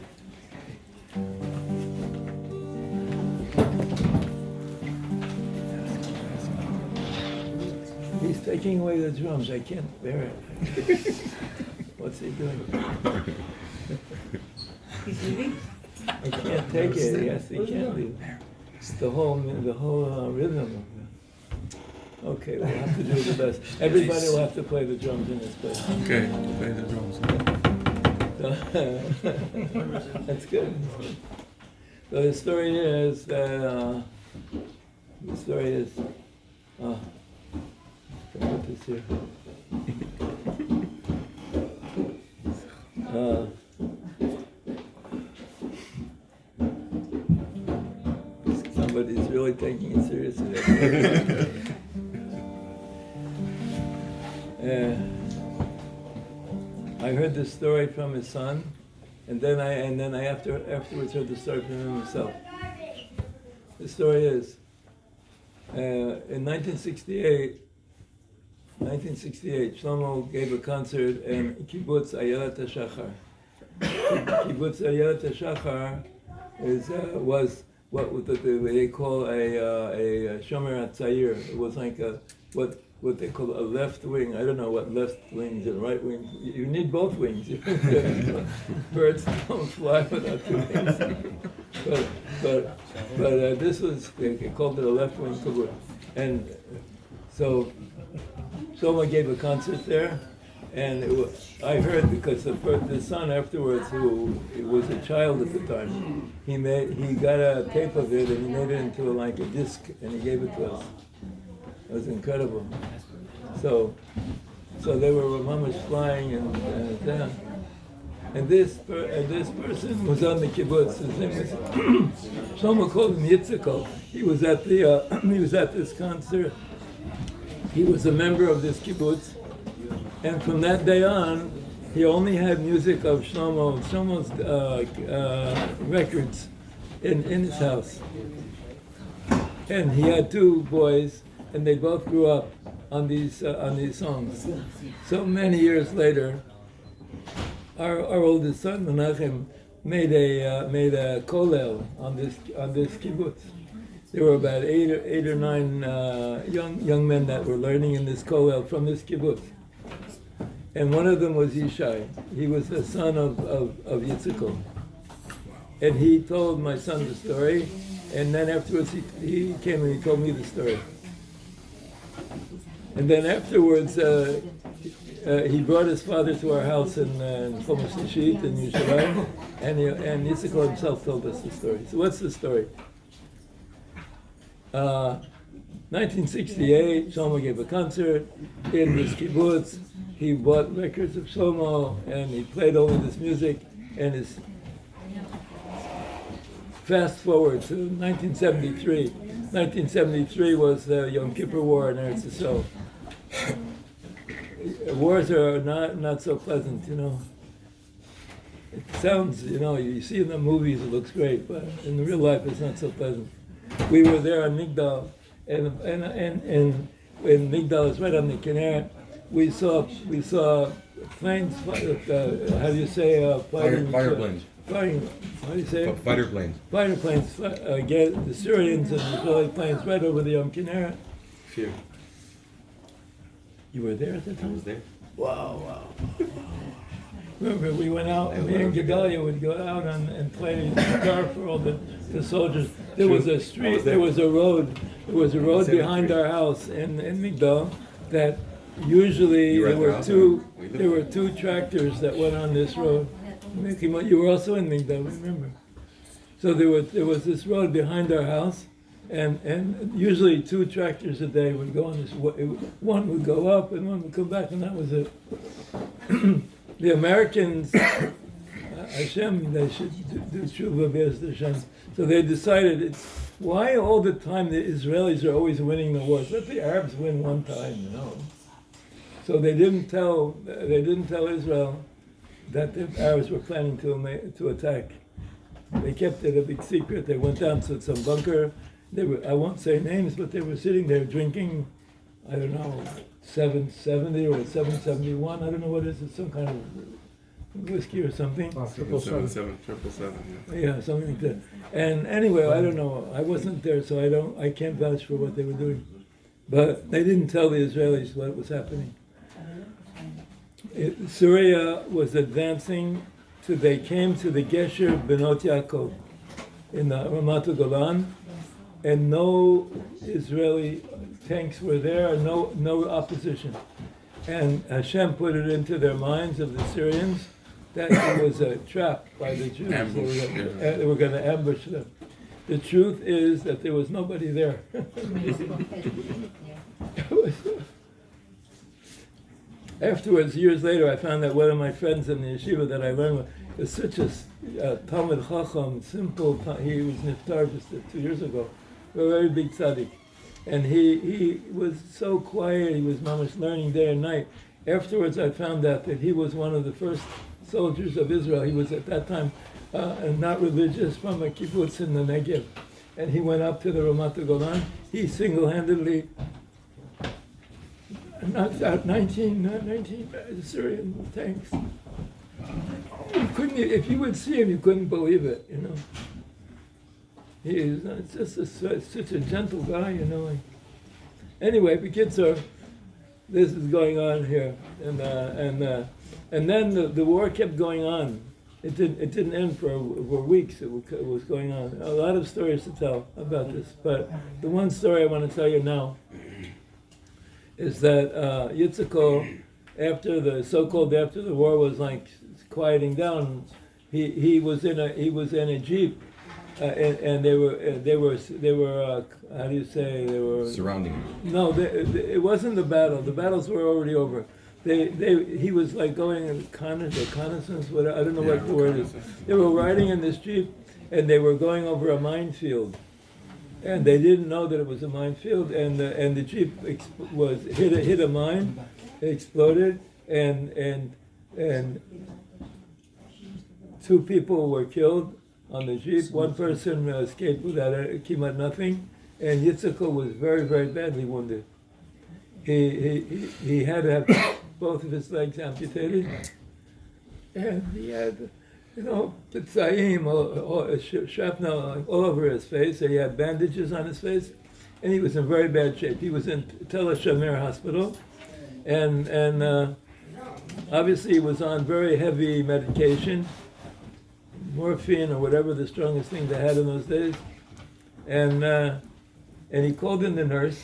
He's taking away the drums. I can't bear it. What's he doing? He's leaving? I can't take it. Yes, he can't leave. It's the whole rhythm. Okay, we'll have to do the best. Everybody will have to play the drums in this place. Okay, play the drums. That's good. So the story is can I put this here? Somebody's really taking it seriously. I heard this story from his son, and then I afterwards heard the story from him himself. The story is in 1968, Shlomo gave a concert in Kibbutz Ayelet HaShachar. Kibbutz Ayelet HaShachar was what they call a Shomer HaTzayir. It was like what they call a left wing. I don't know what left wings and right wings. You need both wings. Birds don't fly without two wings. But this was, they called it a left wing kibbutz. And so Shlomo gave a concert there, and I heard because the son afterwards, who was a child at the time, he got a tape of it and he made it into like a disc and he gave it to us. It was incredible. So they were mamash flying and this person was on the kibbutz. His name was Shlomo called him Yitzchak. He was at this concert. He was a member of this kibbutz, and from that day on, he only had music of Shlomo's records in his house. And he had two boys, and they both grew up on these songs. So many years later, our oldest son Menachem made a kollel on this kibbutz. There were about eight or nine young men that were learning in this kollel from this kibbutz, and one of them was Yishai. He was the son of Yitzchak, and he told my son the story, and then afterwards he came and he told me the story. And then afterwards, he brought his father to our house in Chumash Nishit in Yerushalayim, and Yitzchak himself told us the story. So what's the story? 1968, Shlomo gave a concert in this kibbutz. He bought records of Shlomo, and he played all of this music, and his fast forward to 1973. 1973 was the Yom Kippur War in Eretz Yisrael. Wars are not so pleasant, you know. It sounds, you know, you see in the movies it looks great, but in real life it's not so pleasant. We were there on Migdal, and when Migdal is right on the Kinneret, we saw planes. How do you say fighting? Fighter planes. Fighting. How do you say it? Fighter planes. Fighter planes. Get the Syrians and the Israeli planes right over the Yom Kinneret. Fear. You were there at the I time? was there. Wow. Remember, we went out, me and Gedalia would go out and play guitar for all the soldiers. There was a street, there was a road behind our house in Migdal that usually there were two tractors that went on this road. You were also in Migdal, remember? So there was this road behind our house, and usually two tractors a day would go on this. One would go up and one would come back, and that was it. The Americans, Hashem, they should do tshuva b'ez Hashem. So they decided, why all the time the Israelis are always winning the wars? Let the Arabs win one time, you know. So they didn't tell Israel that the Arabs were planning to attack. They kept it a big secret. They went down to some bunker. I won't say names, but they were sitting there drinking I don't know, 770 or 771. I don't know what it is. It's some kind of whiskey or something. 777, yeah. Yeah, something like that. And anyway, I don't know. I wasn't there, so I can't vouch for what they were doing. But they didn't tell the Israelis what was happening. Syria was advancing they came to the Gesher Benot Yaakov in the Ramat Golan, and no Israeli tanks were there, no opposition. And Hashem put it into their minds of the Syrians that it was a trap by the Jews. They were going to ambush them. The truth is that there was nobody there. Afterwards, years later, I found that one of my friends in the yeshiva that I learned with was such a Talmud Chacham, simple. He was niftar just 2 years ago, a very big tzaddik. And he was so quiet, he was mamash learning day and night. Afterwards, I found out that he was one of the first soldiers of Israel. He was at that time not religious, from a kibbutz in the Negev. And he went up to the Ramat Golan. He single-handedly knocked out 19 Syrian tanks. You couldn't, if you would see him, you couldn't believe it, you know. He is just such a gentle guy, you know. Anyway, B'kitzur, this is going on here, and then the war kept going on. It didn't end for weeks. It was going on. A lot of stories to tell about this, but the one story I want to tell you now is that Yitzchak, after the war was like quieting down, he was in a jeep. And they were how do you say, they were Surrounding him. No, it wasn't the battle. The battles were already over. He was like going in reconnaissance. I don't know what the word is. They were riding in this jeep, and they were going over a minefield, and they didn't know that it was a minefield. And the jeep hit a mine, it exploded, and 2 people were killed on the jeep. One person escaped without nothing, and Yitzchak was very, very badly wounded. He had to have both of his legs amputated, and he had, p'tzaim, shrapnel all over his face. So he had bandages on his face, and he was in very bad shape. He was in Tel HaShomer hospital, and obviously he was on very heavy medication, morphine or whatever the strongest thing they had in those days, and he called in the nurse,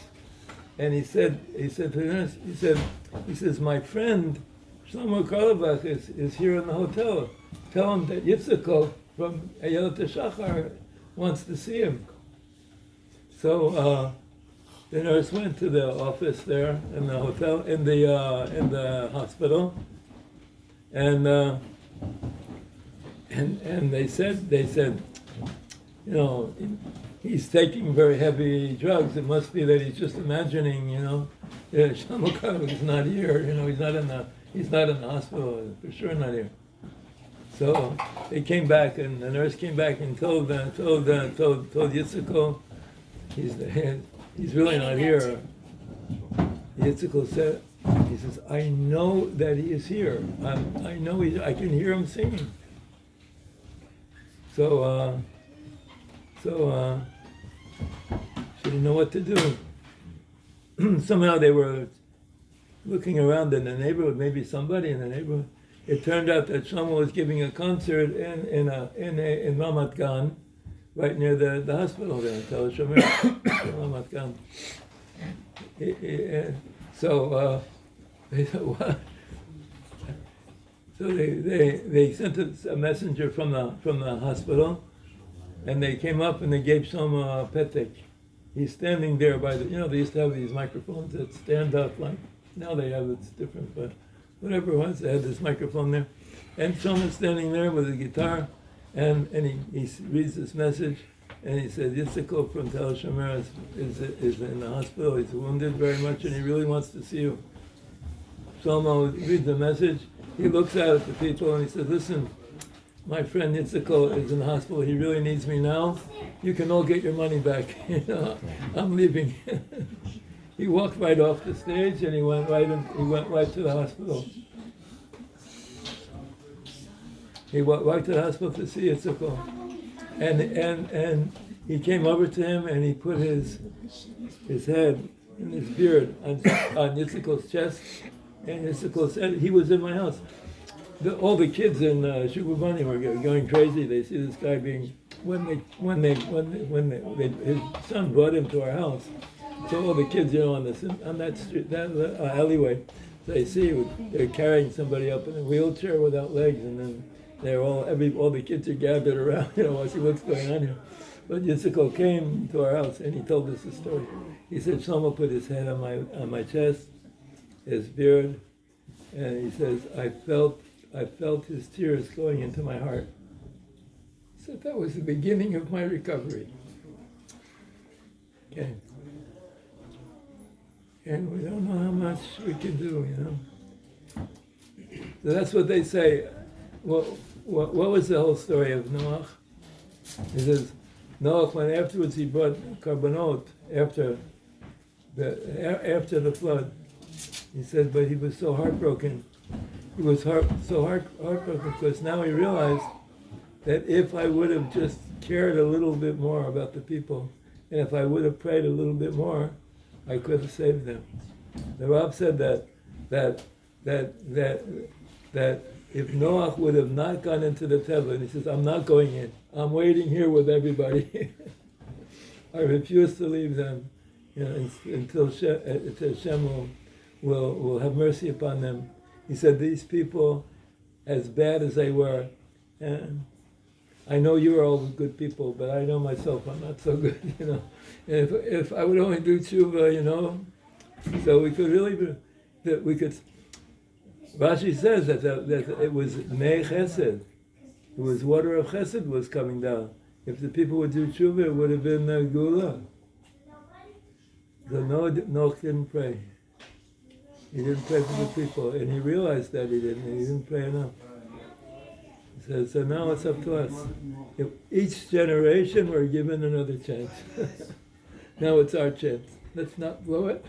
and he said to the nurse, he says, my friend Shlomo Karlovac is here in the hotel. Tell him that Yitzchak from Ayelet Shachar wants to see him. So the nurse went to the office there in the hotel, in the hospital, and they said, he's taking very heavy drugs. It must be that he's just imagining, Shlomo Karlovac is not here. He's not in the hospital. For sure not here. So they came back, and the nurse came back and told Yitzchak, he's really not here. Yitzchak said, he says, I know that he is here. I know I can hear him singing. So she didn't know what to do. Somehow they were looking around in the neighborhood, maybe somebody in the neighborhood. It turned out that Shlomo was giving a concert in Ramat Gan, right near the hospital there in Tel HaShomer, Ramat Gan. So they said, what? So they sent a messenger from the hospital, and they came up and they gave Shlomo a petek. He's standing there by they used to have these microphones that stand up like, now they have, it's different, but whatever it was, they had this microphone there. And Shlomo's standing there with a guitar, and he reads this message, and he said, Yitzchak from Tel HaShomer is in the hospital, he's wounded very much, and he really wants to see you. Shlomo reads the message, he looks out at the people, and he said, listen, my friend Yitzchak is in the hospital, he really needs me now, you can all get your money back, I'm leaving. he walked right off the stage and he went right to the hospital. He went right to the hospital to see Yitzchak. And he came over to him and he put his head and his beard on Yitzchak's chest, and Yitzchak said, he was in my house. All the kids in Shububani were going crazy. They see this guy being, when his son brought him to our house. So all the kids, on that street, that alleyway, they see they're carrying somebody up in a wheelchair without legs, and then all the kids are gathered around, watching what's going on here. But Yitzchak came to our house and he told us the story. He said, Shlomo put his head on my chest, his beard, and he says, I felt his tears going into my heart. He said that was the beginning of my recovery. Okay. And we don't know how much we can do, So that's what they say. What was the whole story of Noach? He says, Noach, when afterwards he brought carbonot after the flood, he said, but he was so heartbroken. He was so heartbroken because now he realized that if I would have just cared a little bit more about the people, and if I would have prayed a little bit more, I could have saved them. The Rav said that if Noach would have not gone into the Teva, and he says, I'm not going in. I'm waiting here with everybody. I refuse to leave them, until Hashem will have mercy upon them. He said, these people, as bad as they were, and I know you are all good people, but I know myself, I'm not so good, And if I would only do tshuva, so we could really, Rashi says that it was Mei Chesed. It was water of Chesed was coming down. If the people would do tshuva, it would have been Gula. So Noach didn't pray. He didn't pray for the people, and he realized that he didn't pray enough. He said, so now it's up to us. If each generation we're given another chance. Now it's our chance. Let's not blow it.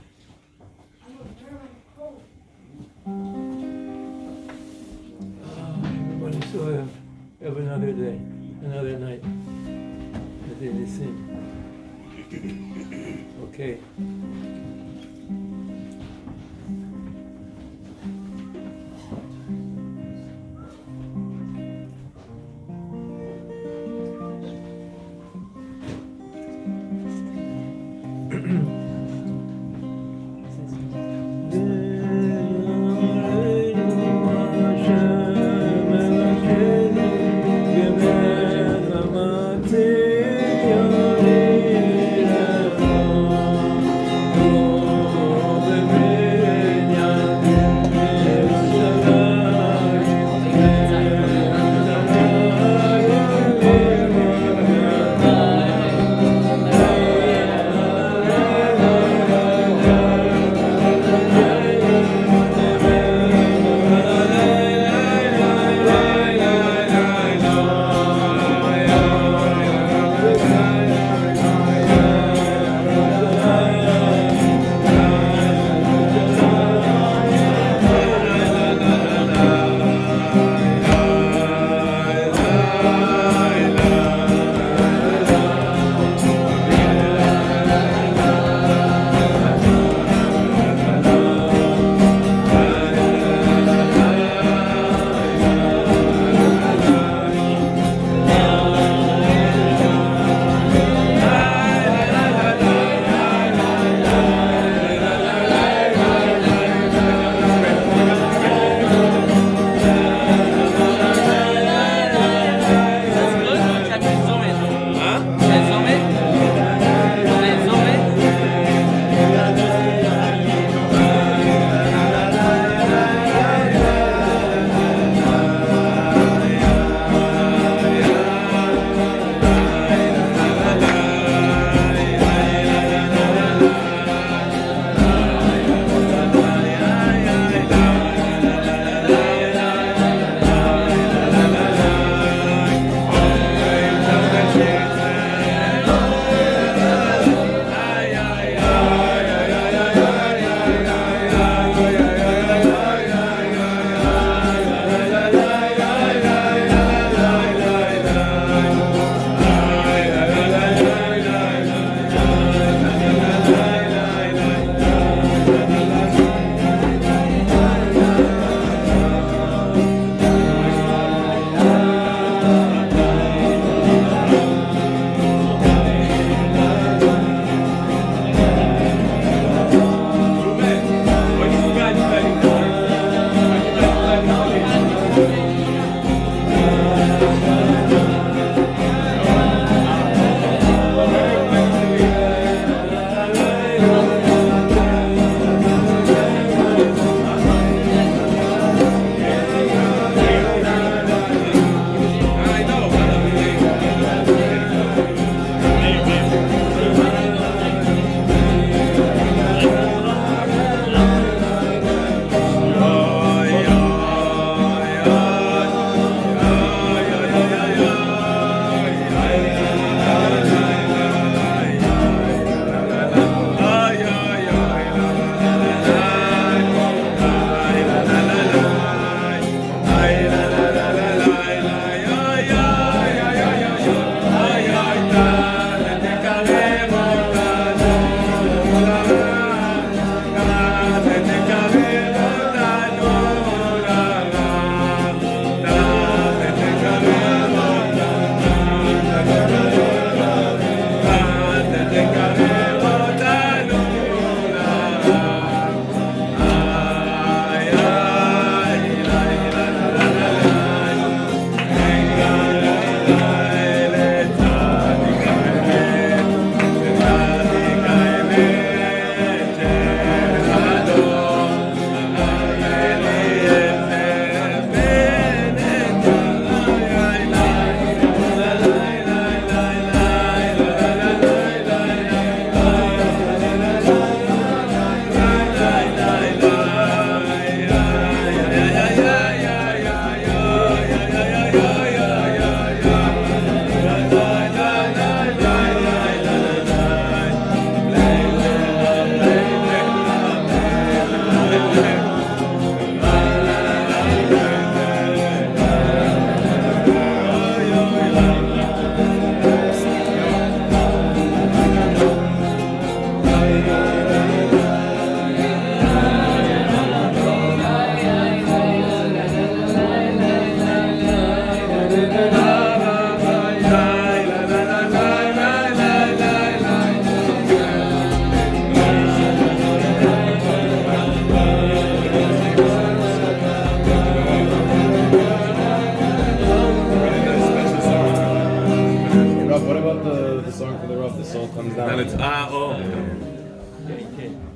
Everybody still have another day, another night. That they sing. Okay. Oh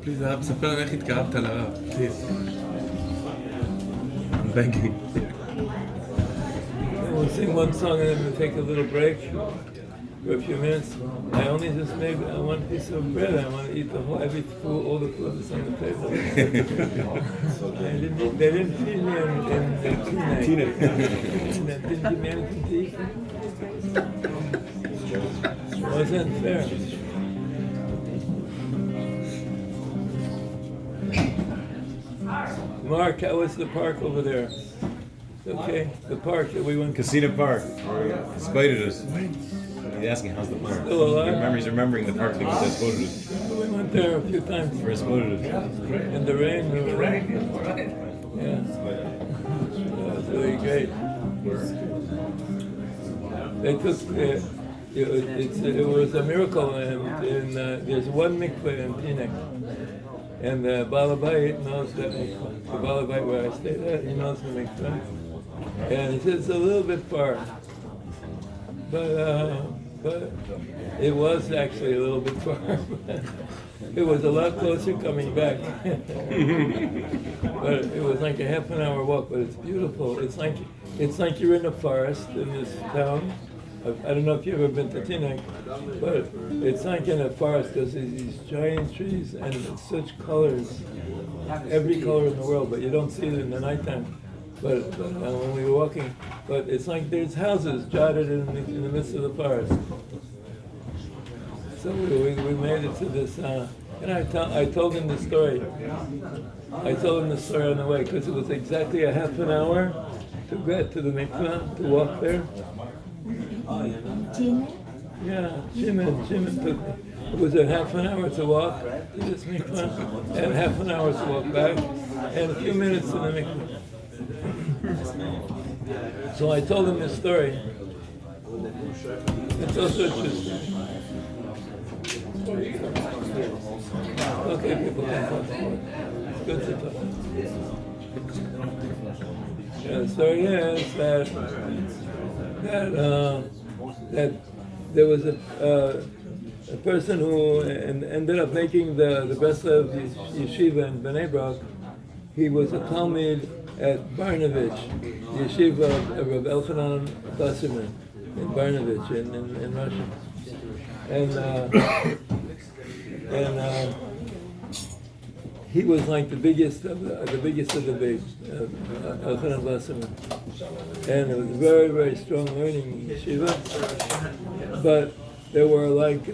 Please, הרב, ספר לנו איך התקרבת לרב. Please. I'm begging. We'll sing one song and then we'll take a little break for a few minutes. I only just made one piece of bread. I want to eat every food, all the food that's on the table. They didn't feed me in tuna. They didn't give me anything to eat. It wasn't fair. Mark, how was the park over there? Okay, the park that we went to. Casino Park, where he spited us. He's asking, how's the park? Still alive? He's remembering the park because I spotted us. We went there a few times. Where I spotted us. In the rain. Yeah. That was really great. They took, it was a miracle. There's one mikveh in Teaneck. And the Balabait knows that mikveh. The Balabait where I stayed at, he knows the mikveh. And he said it's a little bit far. But it was actually a little bit far. It was a lot closer coming back. But it was like a half an hour walk, but it's beautiful. It's like you're in a forest in this town. I don't know if you've ever been to Teaneck, but it's like in a forest. There's these giant trees and such colors, every color in the world, but you don't see it in the nighttime. But when we were walking, but it's like there's houses jotted in the midst of the forest. So we made it to this, and I told him the story. I told him the story on the way because it was exactly a half an hour to get to the mikveh, to walk there. Yeah, Shimon took me. It was a half an hour to walk to this mikveh, and half an hour to walk back, and a few minutes to the mikveh. So I told him this story. It's also interesting. Okay, people can talk. It's good to talk. Yeah, the story is that there was a person who ended up making the best of yeshiva in Bnei Brak. He was a Talmid at Barnovich, the yeshiva of Rav Elchanan Basserman in Barnovich in Russia, and he was like the biggest of the big, Elchanan Basserman, and it was very, very strong learning yeshiva. But there were like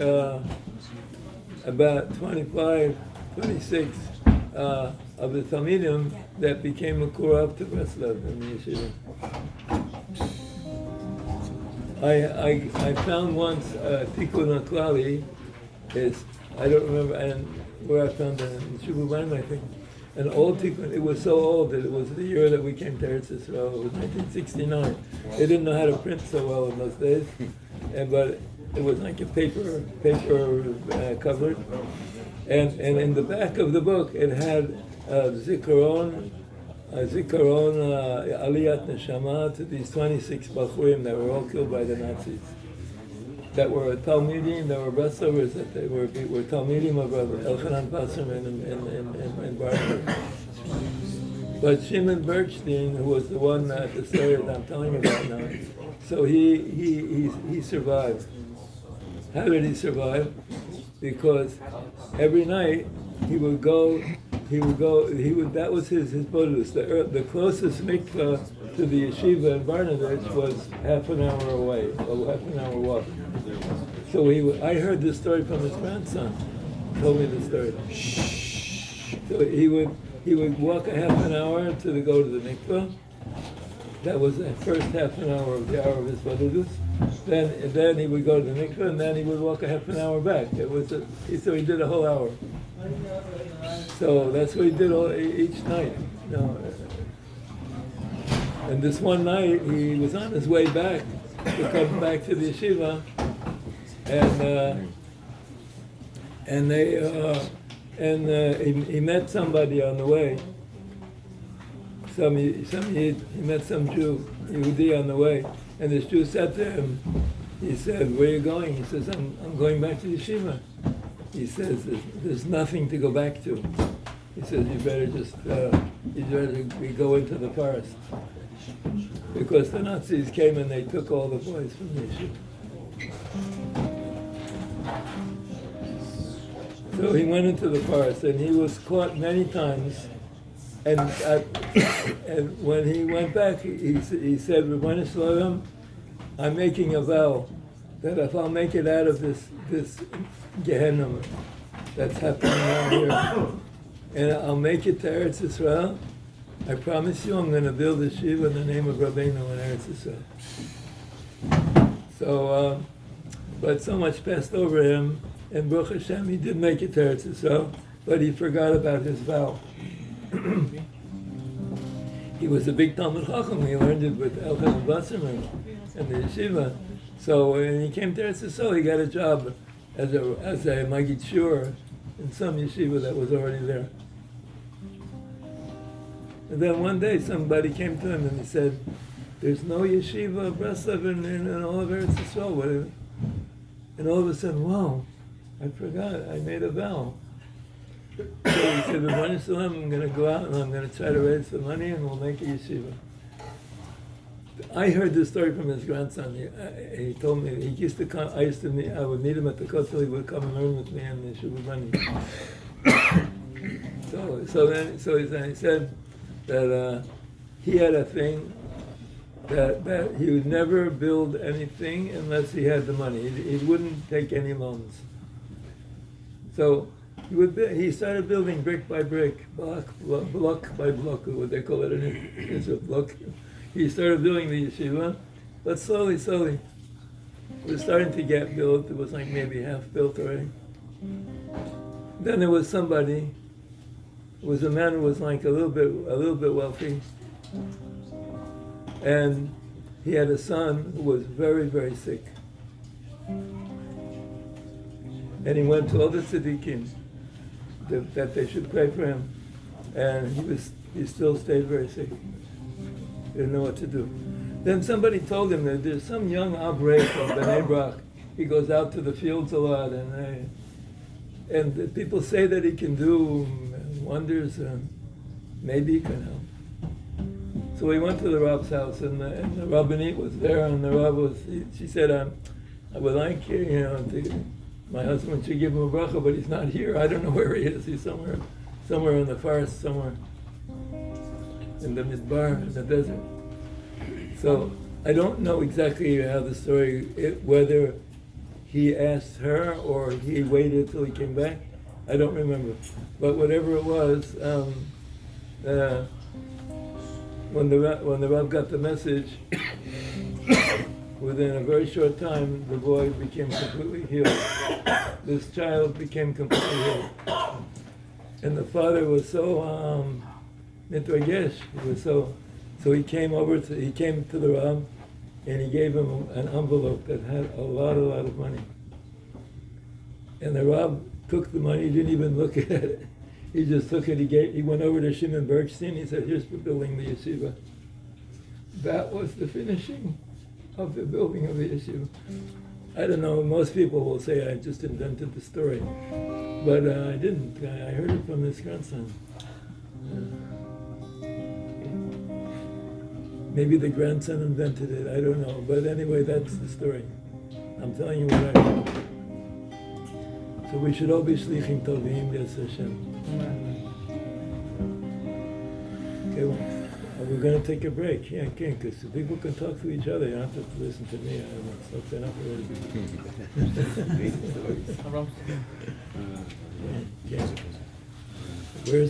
about 25, 26 of the Talmidim that became Makurav to Breslov in the yeshiva. I found once Tikkun HaKlali is, I don't remember where I found it, in Shububaim, I think. An old Tikkun, it was so old that it was the year that we came to Eretz Yisrael. It was 1969. They didn't know how to print so well in those days, but it was like a paper covered. And in the back of the book, it had Zikaron Aliyat Neshama to these 26 Bachurim that were all killed by the Nazis. That were Talmidim, that were Breslovers, that they were Talmidim of Elchanan Basserman in Barnabas. But Shimon Bergstein, who was the one at the story that I'm telling about now, so he survived. How did he survive? Because every night that was his bodhus. The closest mikveh to the yeshiva in Barnovich was half an hour away, or half an hour walk. So I heard this story from his grandson. Told me the story. So he would walk a half an hour to go to the mikveh. That was the first half an hour of the hour of his bodhus. Then he would go to the mikveh, and then he would walk a half an hour back. So he did a whole hour. So that's what he did each night. And this one night, he was on his way back to come back to the yeshiva, he met somebody on the way. He met some Jew, Yehudi on the way, and this Jew said to him, he said, "Where are you going?" He says, I'm going back to yeshiva. he says there's nothing to go back to. He says you better go into the forest. Because the Nazis came and they took all the boys from the yeshiva. So he went into the forest and he was caught many times. And when he went back, he said, Rabbanu Shalom, I'm making a vow that if I'll make it out of this Gehenna that's happening around here, and I'll make it to Eretz Yisrael, I promise you I'm going to build a yeshiva in the name of Rabbeinu in Eretz Yisrael. So, but so much passed over him, and Baruch Hashem, he did make it to Eretz Yisrael, but he forgot about his vow. He was a big Talmud Chacham. He learned it with Elchanan Wasserman and the yeshiva. So when he came to Eretz Yisrael, he got a job as a Magid Shur in some yeshiva that was already there. And then one day somebody came to him and he said, there's no yeshiva of Breslov in all of Eretz Yisrael. Whatever. And all of a sudden, wow, I forgot, I made a vow. So he said, Rabbanu Shalom, I'm going to go out and I'm going to try to raise some money and we'll make a yeshiva. I heard this story from his grandson. He told me, he used to come, I would meet him at the kotel, he would come and learn with me and the yeshiva money. So he said that he had a thing that he would never build anything unless he had the money. He wouldn't take any loans. So he started building brick by brick, block by block, what they call it in a block. He started building the yeshiva, but slowly, it was starting to get built. It was like maybe half built already. Then there was somebody. It was a man who was like a little bit wealthy, and he had a son who was very, very sick. And he went to all the tzaddikim that they should pray for him, and he still stayed very sick. He didn't know what to do. Then somebody told him that there's some young Abrei from Bnei Brak. He goes out to the fields a lot, and the people say that he can do wonders, and maybe he can help. So he went to the Rav's house, and the Rabbinite was there, and the Rav she said, I would like my husband should give him a bracha, but he's not here. I don't know where he is. He's somewhere in the forest, somewhere in the midbar, in the desert. So I don't know exactly how the story, whether he asked her or he waited till he came back. I don't remember. But whatever it was, when the Rav got the message, within a very short time, the boy became completely healed. This child became completely healed. And the father was so mitragesh. So he came to the Rav, and he gave him an envelope that had a lot of money. And the Rav took the money. He didn't even look at it. He just took it. He went over to Shimon Bergstein. He said, "Here's for building the yeshiva." That was the finishing of the building of the yeshiva. I don't know. Most people will say I just invented the story, but I didn't. I heard it from his grandson. Maybe the grandson invented it. I don't know. But anyway, that's the story. I'm telling you what I heard. So we should all be shlichim tovim, yes Hashem. Okay, well, we're going to take a break. Yeah, okay, because people can talk to each other. You don't have to listen to me. I'm so enough already. Where's the